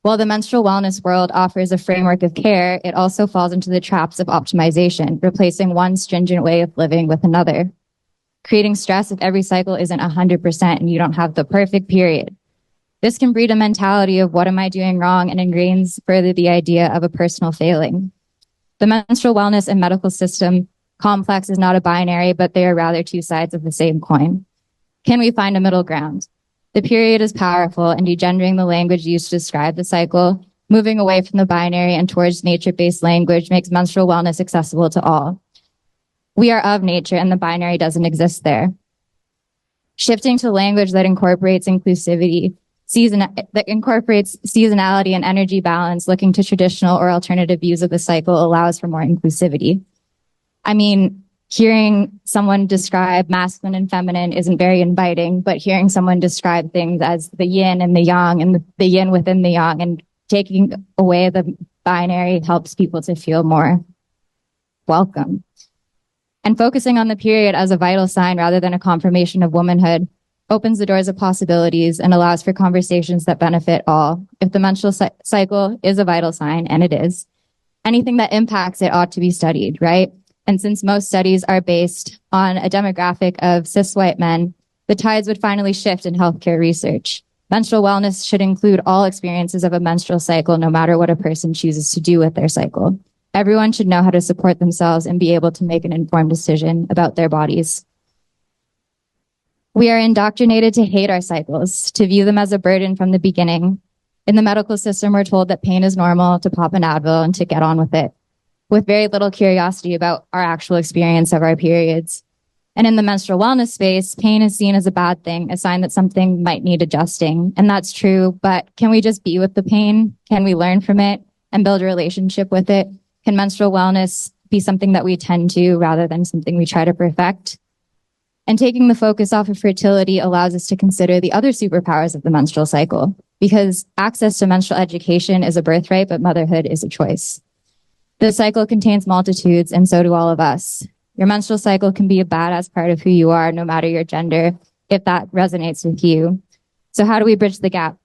Speaker 5: While the menstrual wellness world offers a framework of care, it also falls into the traps of optimization, replacing one stringent way of living with another, creating stress if every cycle isn't 100% and you don't have the perfect period. This can breed a mentality of what am I doing wrong and ingrains further the idea of a personal failing. The menstrual wellness and medical system complex is not a binary, but they are rather two sides of the same coin. Can we find a middle ground? The period is powerful, and degendering the language used to describe the cycle, moving away from the binary and towards nature-based language makes menstrual wellness accessible to all. We are of nature, and the binary doesn't exist there. Shifting to language that incorporates inclusivity, that incorporates seasonality and energy balance, looking to traditional or alternative views of the cycle allows for more inclusivity. I mean, hearing someone describe masculine and feminine isn't very inviting, but hearing someone describe things as the yin and the yang and the yin within the yang and taking away the binary helps people to feel more welcome. And focusing on the period as a vital sign rather than a confirmation of womanhood opens the doors of possibilities and allows for conversations that benefit all. If the menstrual cycle is a vital sign, and it is, anything that impacts it ought to be studied, right? And since most studies are based on a demographic of cis white men, the tides would finally shift in healthcare research. Menstrual wellness should include all experiences of a menstrual cycle, no matter what a person chooses to do with their cycle. Everyone should know how to support themselves and be able to make an informed decision about their bodies. We are indoctrinated to hate our cycles, to view them as a burden from the beginning. In the medical system, we're told that pain is normal, to pop an Advil and to get on with it, with very little curiosity about our actual experience of our periods. And in the menstrual wellness space, pain is seen as a bad thing, a sign that something might need adjusting. And that's true, but can we just be with the pain? Can we learn from it and build a relationship with it? Can menstrual wellness be something that we tend to rather than something we try to perfect? And taking the focus off of fertility allows us to consider the other superpowers of the menstrual cycle, because access to menstrual education is a birthright, but motherhood is a choice. The cycle contains multitudes, and so do all of us. Your menstrual cycle can be a badass part of who you are, no matter your gender, if that resonates with you. So how do we bridge the gap?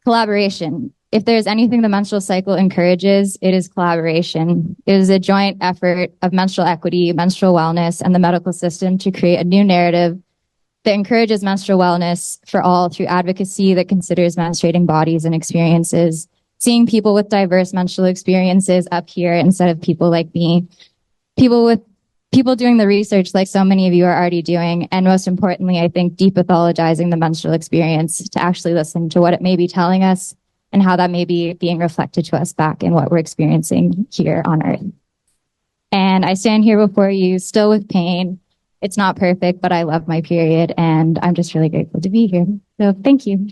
Speaker 5: Collaboration. If there's anything the menstrual cycle encourages, it is collaboration. It is a joint effort of menstrual equity, menstrual wellness, and the medical system to create a new narrative that encourages menstrual wellness for all through advocacy that considers menstruating bodies and experiences, seeing people with diverse menstrual experiences up here instead of people like me, people doing the research like so many of you are already doing, and most importantly, I think depathologizing the menstrual experience to actually listen to what it may be telling us and how that may be being reflected to us back in what we're experiencing here on Earth. And I stand here before you still with pain. It's not perfect, but I love my period, and I'm just really grateful to be here. So thank you.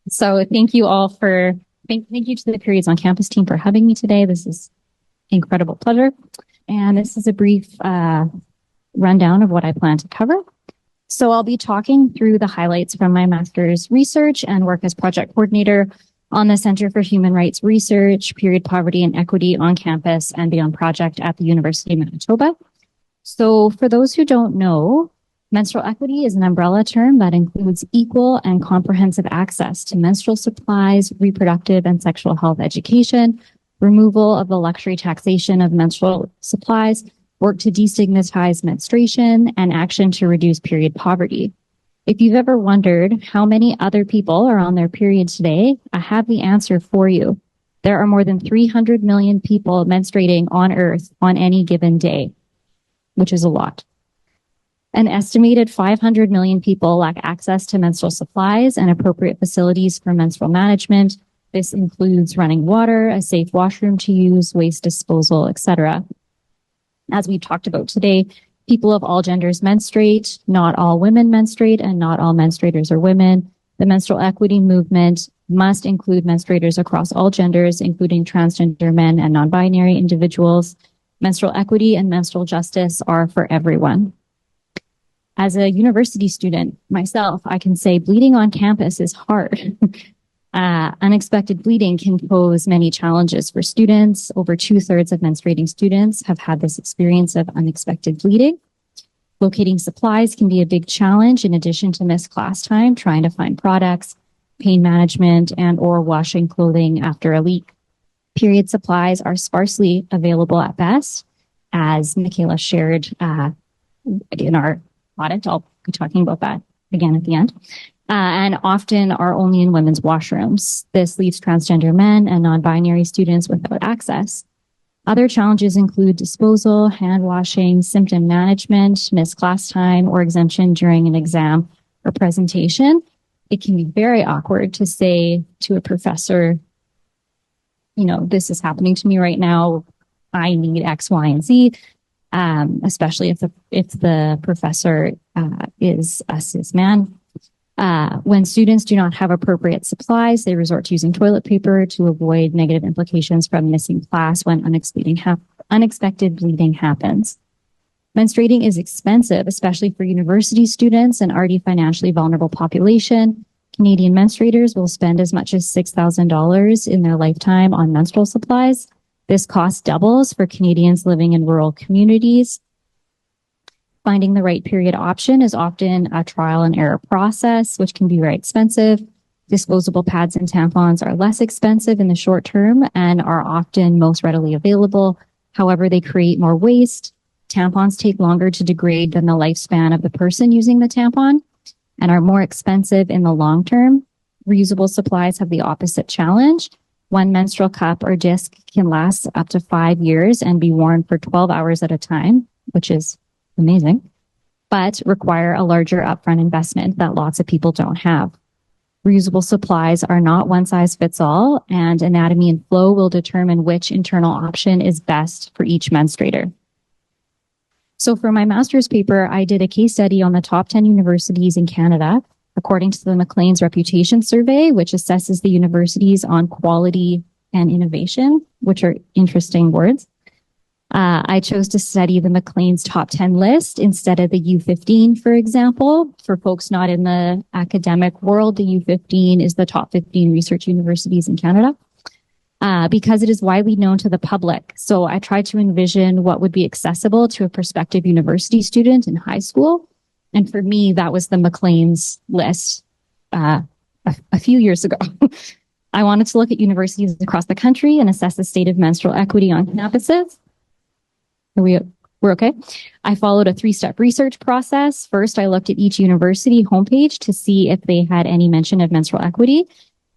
Speaker 1: So thank you all for, thank you to the Periods on Campus team for having me today. This is an incredible pleasure. And this is a brief rundown of what I plan to cover. So I'll be talking through the highlights from my master's research and work as project coordinator on the Center for Human Rights Research, Period Poverty and Equity on Campus and Beyond project at the University of Manitoba. So for those who don't know, menstrual equity is an umbrella term that includes equal and comprehensive access to menstrual supplies, reproductive and sexual health education,
Speaker 5: removal of the luxury taxation of menstrual supplies, work to destigmatize menstruation, and action to reduce period poverty. If you've ever wondered how many other people are on their period today, I have the answer for you. There are more than 300 million people menstruating on Earth on any given day, which is a lot. An estimated 500 million people lack access to menstrual supplies and appropriate facilities for menstrual management. This includes running water, a safe washroom to use, waste disposal, etc. As we talked about today, people of all genders menstruate, not all women menstruate, and not all menstruators are women. The menstrual equity movement must include menstruators across all genders, including transgender men and non-binary individuals. Menstrual equity and menstrual justice are for everyone. As a university student myself, I can say bleeding on campus is hard. Unexpected bleeding can pose many challenges for students. Over 2/3 of menstruating students have had this experience of unexpected bleeding. Locating supplies can be a big challenge in addition to missed class time, trying to find products, pain management, and or washing clothing after a leak. Period supplies are sparsely available at best, as Michaela shared in our audit. I'll be talking about that again at the end. And often are only in women's washrooms. This leaves transgender men and non-binary students without access. Other challenges include disposal, hand washing, symptom management, missed class time, or exemption during an exam or presentation. It can be very awkward to say to a professor, you know, this is happening to me right now. I need X, Y, and Z. Especially if the professor is a cis man. When students do not have appropriate supplies, they resort to using toilet paper to avoid negative implications from missing class when unexpected bleeding happens. Menstruating is expensive, especially for university students and already financially vulnerable population. Canadian menstruators will spend as much as $6,000 in their lifetime on menstrual supplies. This cost doubles for Canadians living in rural communities. Finding the right period option is often a trial and error process, which can be very expensive. Disposable pads and tampons are less expensive in the short term and are often most readily available. However, they create more waste. Tampons take longer to degrade than the lifespan of the person using the tampon and are more expensive in the long term. Reusable supplies have the opposite challenge. One menstrual cup or disc can last up to 5 years and be worn for 12 hours at a time, which is amazing, but require a larger upfront investment that lots of people don't have. Reusable supplies are not one size fits all, and anatomy and flow will determine which internal option is best for each menstruator. So for my master's paper, I did a case study on the top 10 universities in Canada, according to the Maclean's Reputation Survey, which assesses the universities on quality and innovation, which are interesting words. I chose to study the Maclean's top 10 list instead of the U15, for example. For folks not in the academic world, the U15 is the top 15 research universities in Canada because it is widely known to the public. So I tried to envision what would be accessible to a prospective university student in high school. And for me, that was the Maclean's list a few years ago. I wanted to look at universities across the country and assess the state of menstrual equity on campuses. We're okay. I followed a 3-step research process. First, I looked at each university homepage to see if they had any mention of menstrual equity.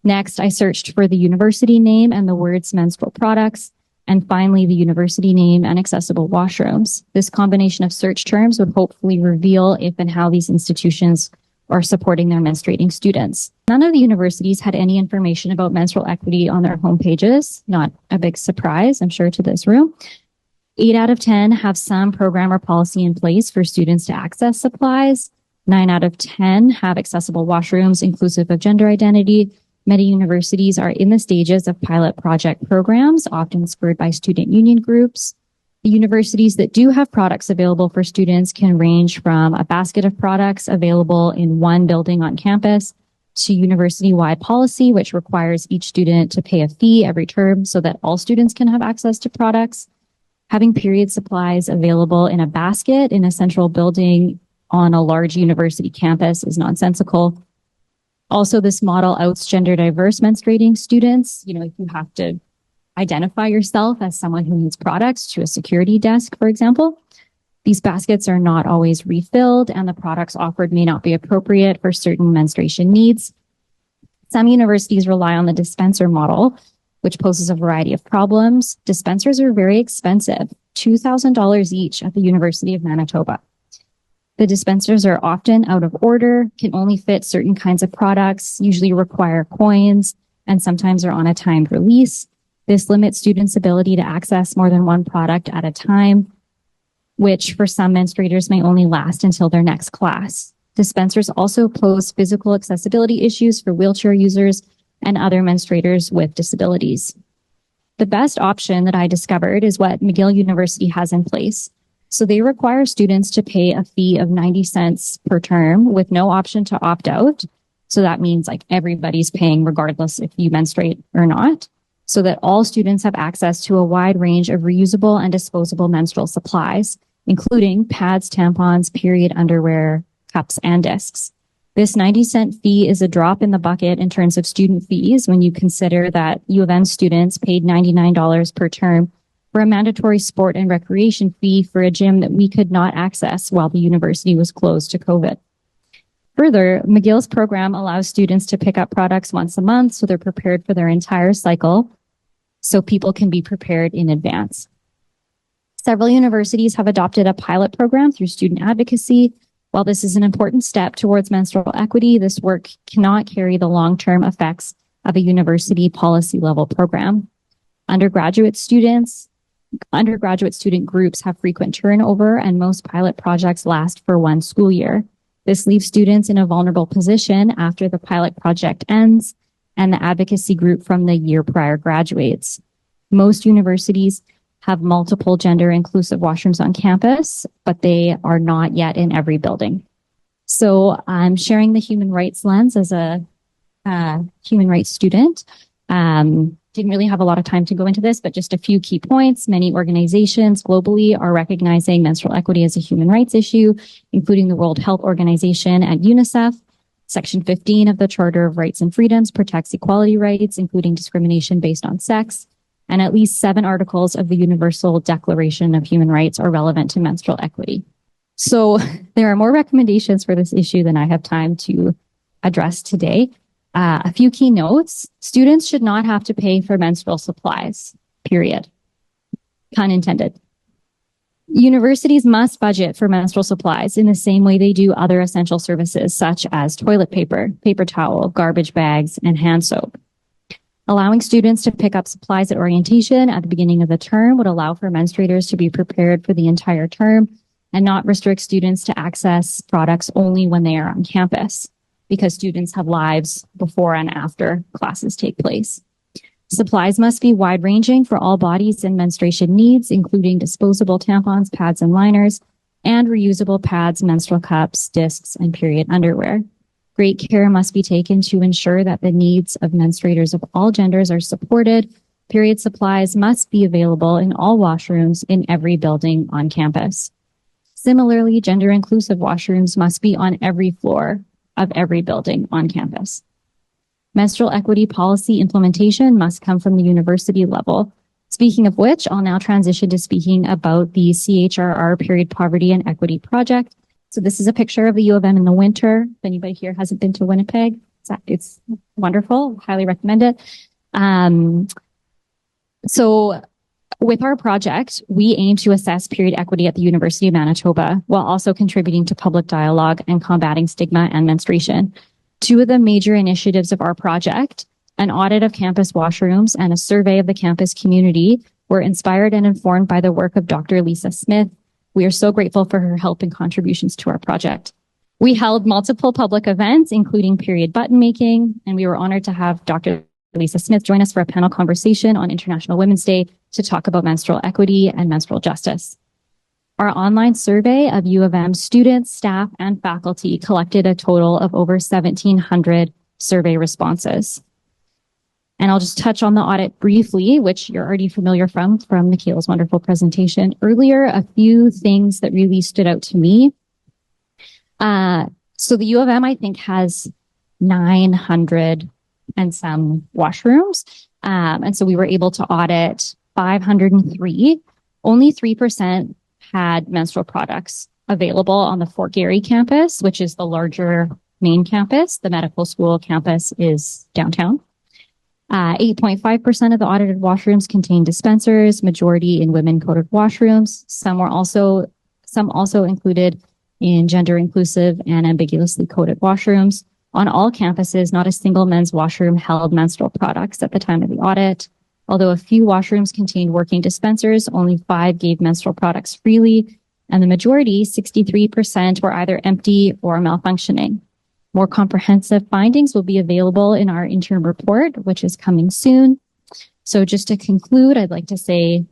Speaker 5: Next, I searched for the university name and the words menstrual products. And finally, the university name and accessible washrooms. This combination of search terms would hopefully reveal if and how these institutions are supporting their menstruating students. None of the universities had any information about menstrual equity on their homepages. Not a big surprise, I'm sure, to this room. 8 out of 10 have some program or policy in place for students to access supplies. 9 out of 10 have accessible washrooms inclusive of gender identity. Many universities are in the stages of pilot project programs, often spurred by student union groups. The universities that do have products available for students can range from a basket of products available in one building on campus to university-wide policy, which requires each student to pay a fee every term so that all students can have access to products. Having period supplies available in a basket in a central building on a large university campus is nonsensical. Also, this model outs gender diverse menstruating students. You know, if you have to identify yourself as someone who needs products to a security desk, for example. These baskets are not always refilled, and the products offered may not be appropriate for certain menstruation needs. Some universities rely on the dispenser model, which poses a variety of problems. Dispensers are very expensive, $2,000 each at the University of Manitoba. The dispensers are often out of order, can only fit certain kinds of products, usually require coins, and sometimes are on a timed release. This limits students' ability to access more than one product at a time, which for some menstruators may only last until their next class. Dispensers also pose physical accessibility issues for wheelchair users and other menstruators with disabilities. The best option that I discovered is what McGill University has in place. So they require students to pay a fee of 90 cents per term with no option to opt out. So that means like everybody's paying regardless if you menstruate or not, so that all students have access to a wide range of reusable and disposable menstrual supplies, including pads, tampons, period underwear, cups, and discs. This 90-cent fee is a drop in the bucket in terms of student fees when you consider that U of M students paid $99 per term for a mandatory sport and recreation fee for a gym that we could not access while the university was closed to COVID. Further, McGill's program allows students to pick up products once a month so they're prepared for their entire cycle, so people can be prepared in advance. Several universities have adopted a pilot program through student advocacy. While this is an important step towards menstrual equity, this work cannot carry the long-term effects of a university policy-level program. Undergraduate student groups have frequent turnover, and most pilot projects last for one school year. This leaves students in a vulnerable position after the pilot project ends and the advocacy group from the year prior graduates. Most universities have multiple gender-inclusive washrooms on campus, but they are not yet in every building. So I'm sharing the human rights lens as a human rights student. Didn't really have a lot of time to go into this, but just a few key points. Many organizations globally are recognizing menstrual equity as a human rights issue, including the World Health Organization and UNICEF. Section 15 of the Charter of Rights and Freedoms protects equality rights, including discrimination based on sex. And at least 7 articles of the Universal Declaration of Human Rights are relevant to menstrual equity. So there are more recommendations for this issue than I have time to address today. A few key notes. Students should not have to pay for menstrual supplies, period. Pun intended. Universities must budget for menstrual supplies in the same way they do other essential services such as toilet paper, paper towel, garbage bags, and hand soap. Allowing students to pick up supplies at orientation at the beginning of the term would allow for menstruators to be prepared for the entire term and not restrict students to access products only when they are on campus, because students have lives before and after classes take place. Supplies must be wide-ranging for all bodies and menstruation needs, including disposable tampons, pads, and liners, and reusable pads, menstrual cups, discs, and period underwear. Great care must be taken to ensure that the needs of menstruators of all genders are supported. Period supplies must be available in all washrooms in every building on campus. Similarly, gender-inclusive washrooms must be on every floor of every building on campus. Menstrual equity policy implementation must come from the university level. Speaking of which, I'll now transition to speaking about the CHRR Period Poverty and Equity Project. So this is a picture of the U of M in the winter. If anybody here hasn't been to Winnipeg, it's wonderful. Highly recommend it. So with our project, we aim to assess period equity at the University of Manitoba while also contributing to public dialogue and combating stigma and menstruation. 2 of the major initiatives of our project, an audit of campus washrooms and a survey of the campus community, were inspired and informed by the work of Dr. Lisa Smith. We are so grateful for her help and contributions to our project. We held multiple public events, including period button making, and we were honored to have Dr. Lisa Smith join us for a panel conversation on International Women's Day to talk about menstrual equity and menstrual justice. Our online survey of U of M students, staff, and faculty collected a total of over 1,700 survey responses. And I'll just touch on the audit briefly, which you're already familiar from Nikhil's wonderful presentation earlier. A few things that really stood out to me. So the U of M, I think, has 900 and some washrooms. And so we were able to audit 503. Only 3% had menstrual products available on the Fort Garry campus, which is the larger main campus. The medical school campus is downtown. 8.5% of the audited washrooms contained dispensers, majority in women-coded washrooms. Some also included in gender-inclusive and ambiguously coded washrooms. On all campuses, not a single men's washroom held menstrual products at the time of the audit. Although a few washrooms contained working dispensers, only 5 gave menstrual products freely, and the majority, 63%, were either empty or malfunctioning. More comprehensive findings will be available in our interim report, which is coming soon. So just to conclude, I'd like to say,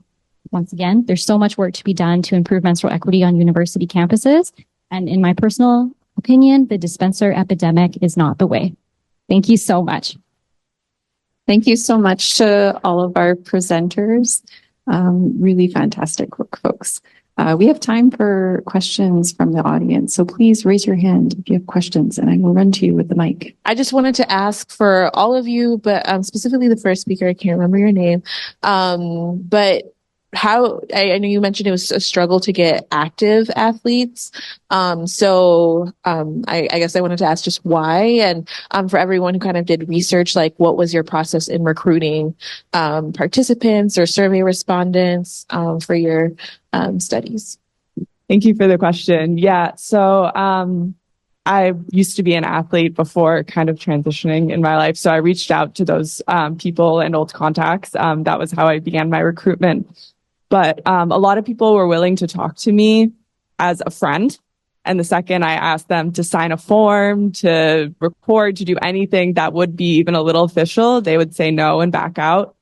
Speaker 5: once again, there's so much work to be done to improve menstrual equity on university campuses. And in my personal opinion, the dispenser epidemic is not the way. Thank you so much.
Speaker 1: Thank you so much to all of our presenters. Really fantastic work, folks. We have time for questions from the audience, so please raise your hand if you have questions, and I will run to you with the mic.
Speaker 6: I just wanted to ask for all of you, but specifically the first speaker, I can't remember your name, but how, I know you mentioned it was a struggle to get active athletes. So I guess I wanted to ask just why, and for everyone who kind of did research, like what was your process in recruiting participants or survey respondents for your studies?
Speaker 3: Thank you for the question. Yeah, so I used to be an athlete before kind of transitioning in my life. So I reached out to those people and old contacts. That was how I began my recruitment. But a lot of people were willing to talk to me as a friend. And the second I asked them to sign a form, to record, to do anything that would be even a little official, they would say no and back out.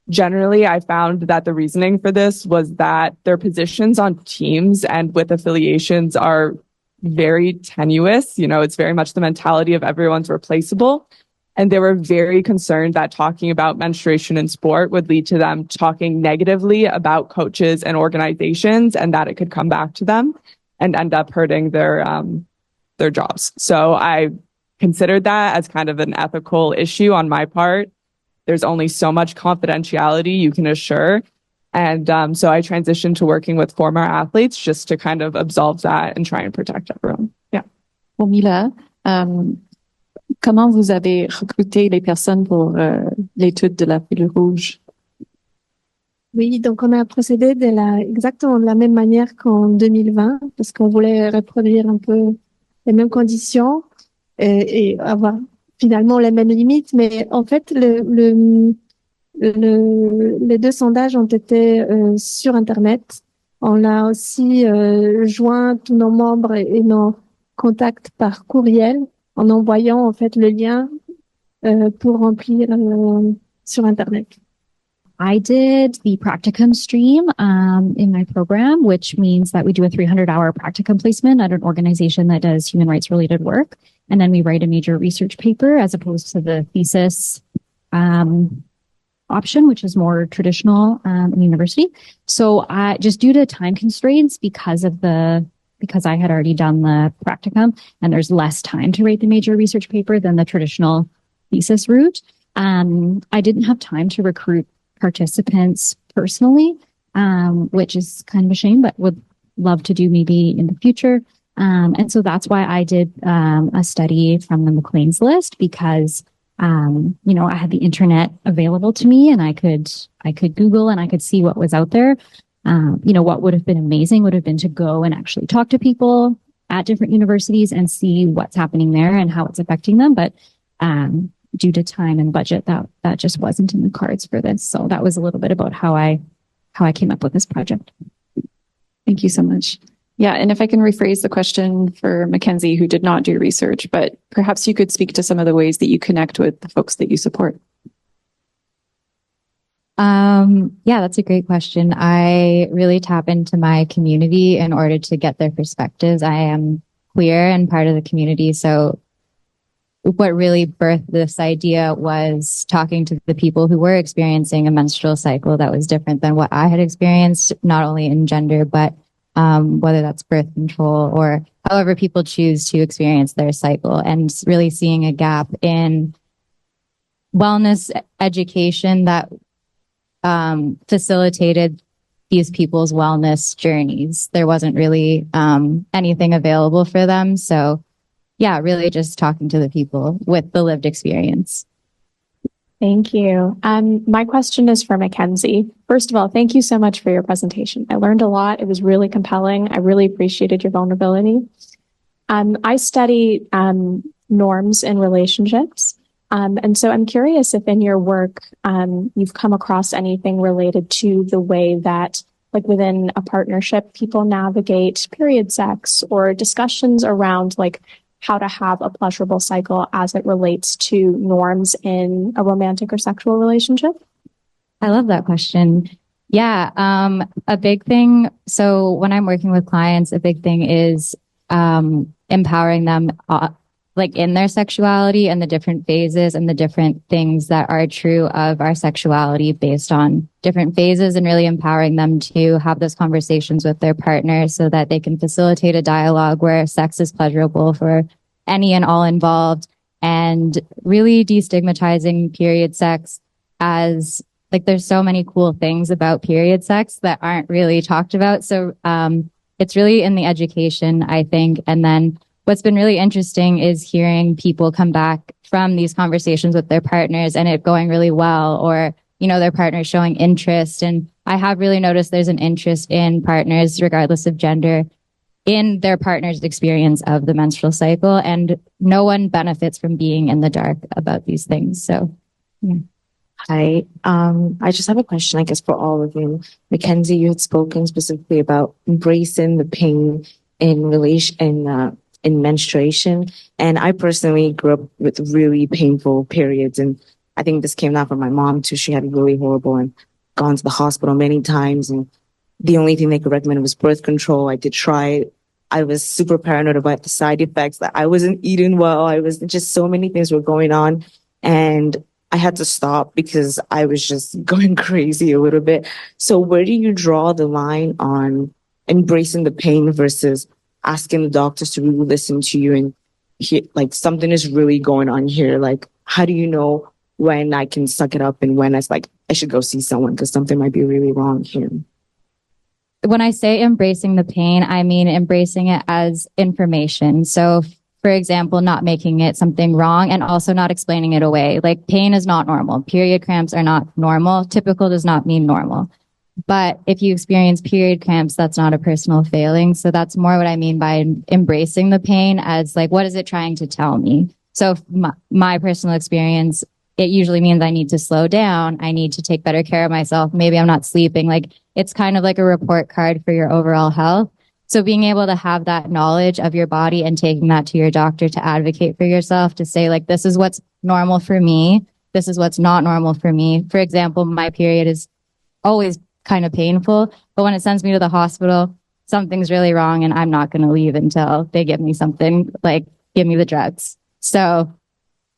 Speaker 3: Generally, I found that the reasoning for this was that their positions on teams and with affiliations are very tenuous. You know, it's very much the mentality of everyone's replaceable. And they were very concerned that talking about menstruation in sport would lead to them talking negatively about coaches and organizations, and that it could come back to them and end up hurting their jobs. So I considered that as kind of an ethical issue on my part. There's only so much confidentiality you can assure. And so I transitioned to working with former athletes just to kind of absolve that and try and protect everyone. Yeah.
Speaker 1: Pour Mila, comment vous avez recruté les personnes pour l'étude de la pilule rouge?
Speaker 4: Oui, donc on a procédé exactement de la même manière qu'en 2020, parce qu'on voulait reproduire un peu les mêmes conditions et avoir finalement les mêmes limites. Mais en fait, les deux sondages ont été sur Internet. On a aussi joint tous nos membres et nos contacts par courriel en envoyant en fait le lien pour remplir sur Internet.
Speaker 5: I did the practicum stream in my program, which means that we do a 300-hour practicum placement at an organization that does human rights related work. And then we write a major research paper as opposed to the thesis option, which is more traditional in university. So just due to time constraints because I had already done the practicum and there's less time to write the major research paper than the traditional thesis route, I didn't have time to recruit participants personally, which is kind of a shame, but would love to do maybe in the future. And so that's why I did a study from the Maclean's list because, I had the internet available to me and I could Google and I could see what was out there. What would have been amazing would have been to go and actually talk to people at different universities and see what's happening there and how it's affecting them. But due to time and budget, that just wasn't in the cards for this. So that was a little bit about how I came up with this project.
Speaker 1: Thank you so much. Yeah, and if I can rephrase the question for Mackenzie, who did not do research, but perhaps you could speak to some of the ways that you connect with the folks that you support.
Speaker 5: Yeah, that's a great question. I really tap into my community in order to get their perspectives. I am queer and part of the community. So what really birthed this idea was talking to the people who were experiencing a menstrual cycle that was different than what I had experienced, not only in gender, but whether that's birth control or however people choose to experience their cycle, and really seeing a gap in wellness education that facilitated these people's wellness journeys. There wasn't really anything available for them. So yeah, really just talking to the people with the lived experience.
Speaker 7: Thank you. My question is for Mackenzie. First of all, thank you so much for your presentation. I learned a lot. It was really compelling. I really appreciated your vulnerability. I study norms in relationships. And so I'm curious if in your work, you've come across anything related to the way that, like within a partnership, people navigate period sex or discussions around like how to have a pleasurable cycle as it relates to norms in a romantic or sexual relationship?
Speaker 5: I love that question. Yeah, a big thing. So when I'm working with clients, a big thing is empowering them like in their sexuality and the different phases and the different things that are true of our sexuality based on different phases, and really empowering them to have those conversations with their partner so that they can facilitate a dialogue where sex is pleasurable for any and all involved, and really destigmatizing period sex as like there's so many cool things about period sex that aren't really talked about. So it's really in the education, I think. And then what's been really interesting is hearing people come back from these conversations with their partners and it going really well, or, you know, their partners showing interest. And I have really noticed there's an interest in partners, regardless of gender, in their partner's experience of the menstrual cycle. And no one benefits from being in the dark about these things. So, yeah.
Speaker 8: Hi. I just have a question, I guess, for all of you. Mackenzie, you had spoken specifically about embracing the pain in in menstruation. And I personally grew up with really painful periods. And I think this came down from my mom too. She had really horrible and gone to the hospital many times. And the only thing they could recommend was birth control. I did try it. I was super paranoid about the side effects, that I wasn't eating well. I was just so many things were going on. And I had to stop because I was just going crazy a little bit. So where do you draw the line on embracing the pain versus asking the doctors to really listen to you and hear, like, something is really going on here? Like, how do you know when I can suck it up and when it's like, I should go see someone because something might be really wrong here?
Speaker 5: When I say embracing the pain, I mean embracing it as information. So, for example, not making it something wrong and also not explaining it away. Like, pain is not normal. Period cramps are not normal. Typical does not mean normal. But if you experience period cramps, that's not a personal failing. So that's more what I mean by embracing the pain as like, what is it trying to tell me? So my personal experience, it usually means I need to slow down. I need to take better care of myself. Maybe I'm not sleeping. Like, it's kind of like a report card for your overall health. So being able to have that knowledge of your body and taking that to your doctor to advocate for yourself, to say like, this is what's normal for me. This is what's not normal for me. For example, my period is always kind of painful, but when it sends me to the hospital, something's really wrong and I'm not going to leave until they give me something, like give me the drugs. So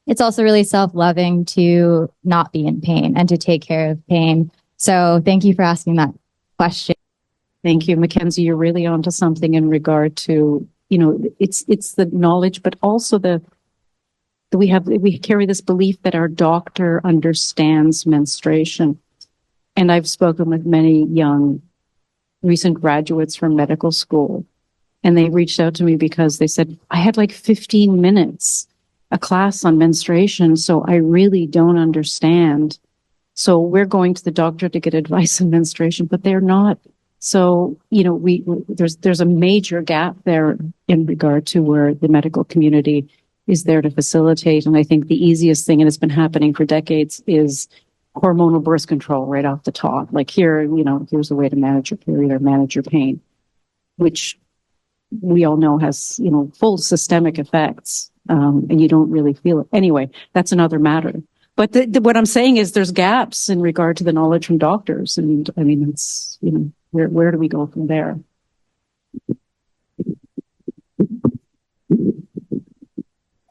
Speaker 5: it's also really self-loving to not be in pain and to take care of pain. So thank you for asking that question.
Speaker 9: Thank you, Mackenzie. You're really onto something in regard to, you know, it's the knowledge, but also we carry this belief that our doctor understands menstruation. And I've spoken with many young recent graduates from medical school, and they reached out to me because they said, I had like 15 minutes, a class on menstruation, so I really don't understand. So we're going to the doctor to get advice on menstruation, but they're not. So, you know, there's a major gap there in regard to where the medical community is there to facilitate. And I think the easiest thing, and it's been happening for decades, is hormonal birth control right off the top. Like, here, you know, here's a way to manage your period or manage your pain, which we all know has, you know, full systemic effects, and you don't really feel it. Anyway, that's another matter. But what I'm saying is there's gaps in regard to the knowledge from doctors. And I mean, it's, you know, where do we go from there?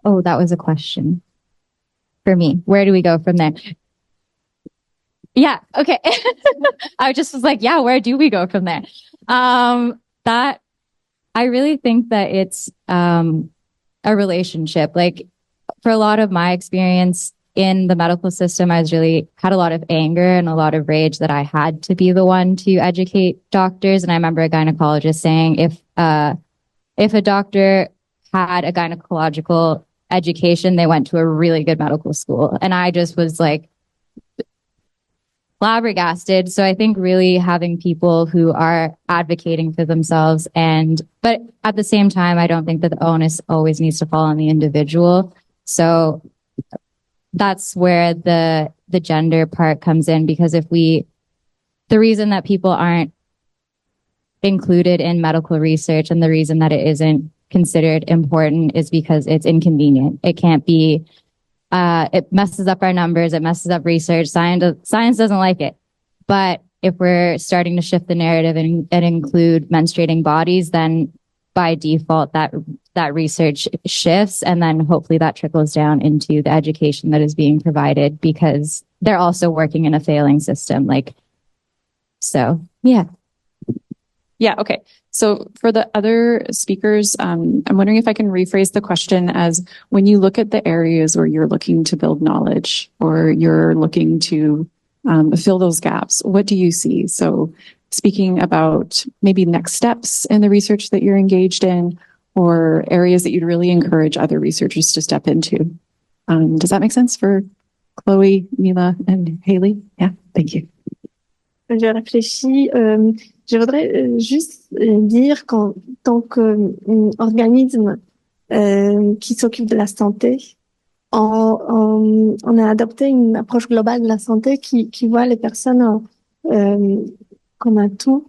Speaker 5: Oh, that was a question for me. Where do we go from there? Yeah. Okay. I just was like, yeah, where do we go from there? That I really think that it's, a relationship. Like, for a lot of my experience, in the medical system, I was really had a lot of anger and a lot of rage that I had to be the one to educate doctors. And I remember a gynecologist saying, if a doctor had a gynecological education, they went to a really good medical school. And I just was like flabbergasted. So I think really having people who are advocating for themselves but at the same time, I don't think that the onus always needs to fall on the individual. So that's where the gender part comes in, because the reason that people aren't included in medical research and the reason that it isn't considered important is because it's inconvenient. It can't be, it messes up our numbers. It messes up research. Science doesn't like it. But if we're starting to shift the narrative and include menstruating bodies, then by default, that research shifts, and then hopefully that trickles down into the education that is being provided, because they're also working in a failing system. Yeah.
Speaker 1: Yeah. Okay. So for the other speakers, I'm wondering if I can rephrase the question as, when you look at the areas where you're looking to build knowledge or you're looking to fill those gaps, what do you see? So speaking about maybe next steps in the research that you're engaged in, or areas that you'd really encourage other researchers to step into. Does that make sense for Chloe, Mila, and Haley? Yeah, thank you.
Speaker 4: Je réfléchis. Je voudrais juste dire qu'en tant qu'organisme qui s'occupe de la santé, on a adopté une approche globale de la santé qui voit les personnes comme un tout.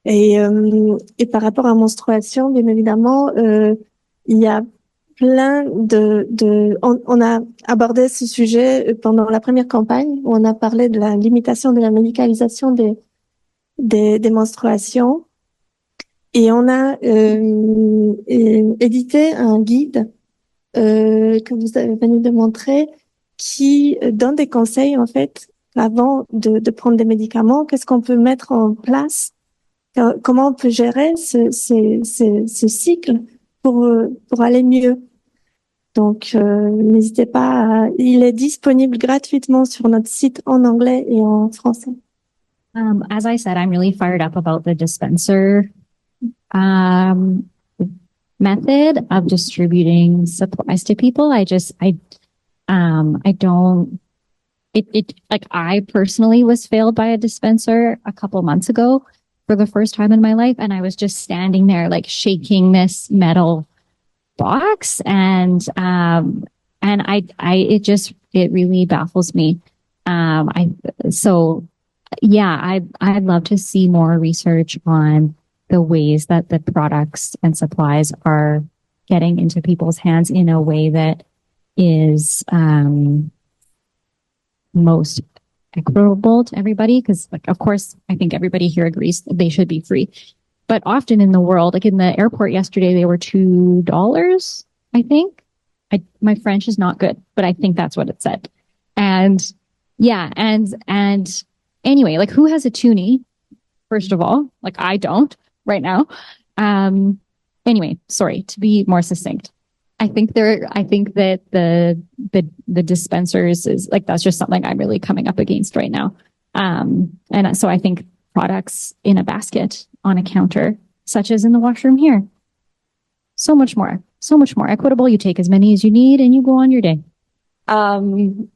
Speaker 4: Et par rapport à menstruation, bien évidemment, il y a plein on a abordé ce sujet pendant la première campagne où on a parlé de la limitation de la médicalisation des menstruations. Et on a édité un guide que vous avez venu de montrer, qui donne des conseils, en fait, avant de prendre des médicaments. Qu'est-ce qu'on peut mettre en place? Comment on peut gérer ce cycle pour aller mieux? Donc, n'hésitez pas il est disponible gratuitement sur notre site en anglais et en français.
Speaker 5: As I said, I'm really fired up about the dispenser method of distributing supplies to people. I personally was failed by a dispenser a couple months ago for the first time in my life. And I was just standing there like shaking this metal box. And it really baffles me. I'd love to see more research on the ways that the products and supplies are getting into people's hands in a way that is most equitable to everybody. Because, of course, I think everybody here agrees that they should be free. But often in the world, like in the airport yesterday, they were $2, I think. My French is not good, but I think that's what it said. And anyway, like, who has a toonie? First of all, like, I don't right now. Anyway, sorry, to be more succinct. I think that the dispensers is like, that's just something I'm really coming up against right now. And so I think products in a basket on a counter, such as in the washroom here, so much more equitable. You take as many as you need and you go on your day.
Speaker 3: I'm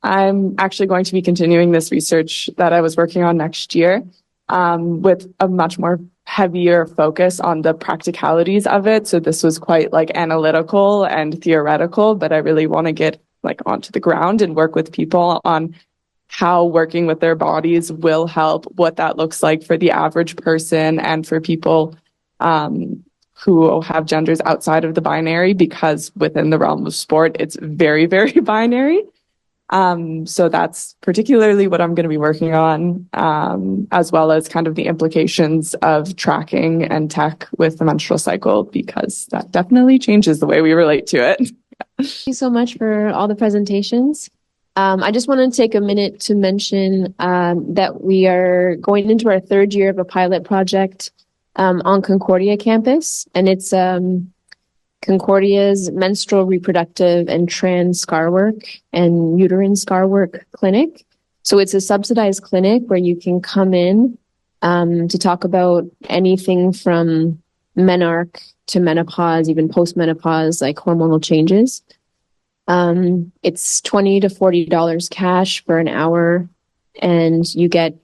Speaker 3: actually going to be continuing this research that I was working on next year, with a much more heavier focus on the practicalities of it. So this was quite like analytical and theoretical, but I really want to get like onto the ground and work with people on how working with their bodies will help, what that looks like for the average person and for people who have genders outside of the binary, because within the realm of sport, it's very, very binary. So that's particularly what I'm going to be working on, as well as kind of the implications of tracking and tech with the menstrual cycle, because that definitely changes the way we relate to it.
Speaker 10: Thank you so much for all the presentations. I just want to take a minute to mention that we are going into our third year of a pilot project on Concordia campus, and it's Concordia's Menstrual, Reproductive, and Trans Scar Work and Uterine Scar Work Clinic. So it's a subsidized clinic where you can come in to talk about anything from menarche to menopause, even postmenopause, like hormonal changes. It's $20 to $40 cash for an hour, and you get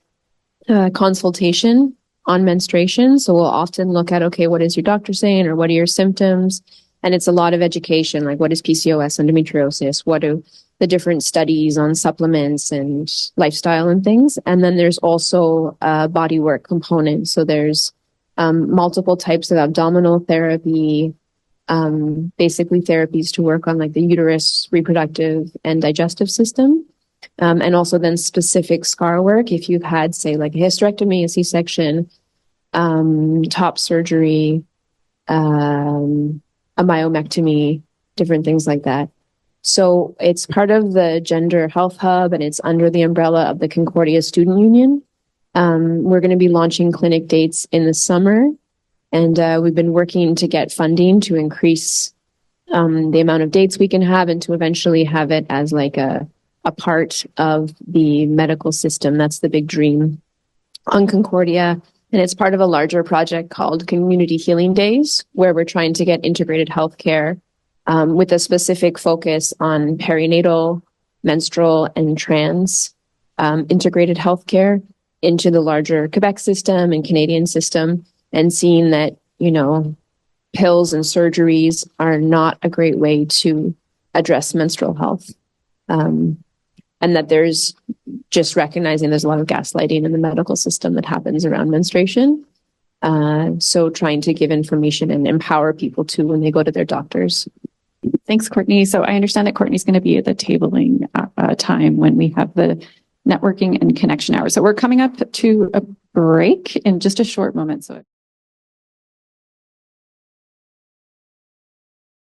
Speaker 10: a consultation on menstruation. So we'll often look at, okay, what is your doctor saying, or what are your symptoms? And it's a lot of education, like what is PCOS, endometriosis, what do the different studies on supplements and lifestyle and things. And then there's also a body work component. So there's multiple types of abdominal therapy, basically therapies to work on like the uterus, reproductive, and digestive system. And also then specific scar work if you've had, say, like a hysterectomy, a C-section, top surgery, a myomectomy, different things like that. So it's part of the Gender Health Hub, and it's under the umbrella of the Concordia Student Union. We're going to be launching clinic dates in the summer, and we've been working to get funding to increase the amount of dates we can have and to eventually have it as like a part of the medical system. That's the big dream on Concordia. And it's part of a larger project called Community Healing Days, where we're trying to get integrated healthcare with a specific focus on perinatal, menstrual, and trans integrated healthcare into the larger Quebec system and Canadian system, and seeing that, you know, pills and surgeries are not a great way to address menstrual health. And that there's just recognizing there's a lot of gaslighting in the medical system that happens around menstruation. So trying to give information and empower people too when they go to their doctors.
Speaker 1: Thanks, Courtney. So I understand that Courtney's going to be at the tabling time when we have the networking and connection hour. So we're coming up to a break in just a short moment. So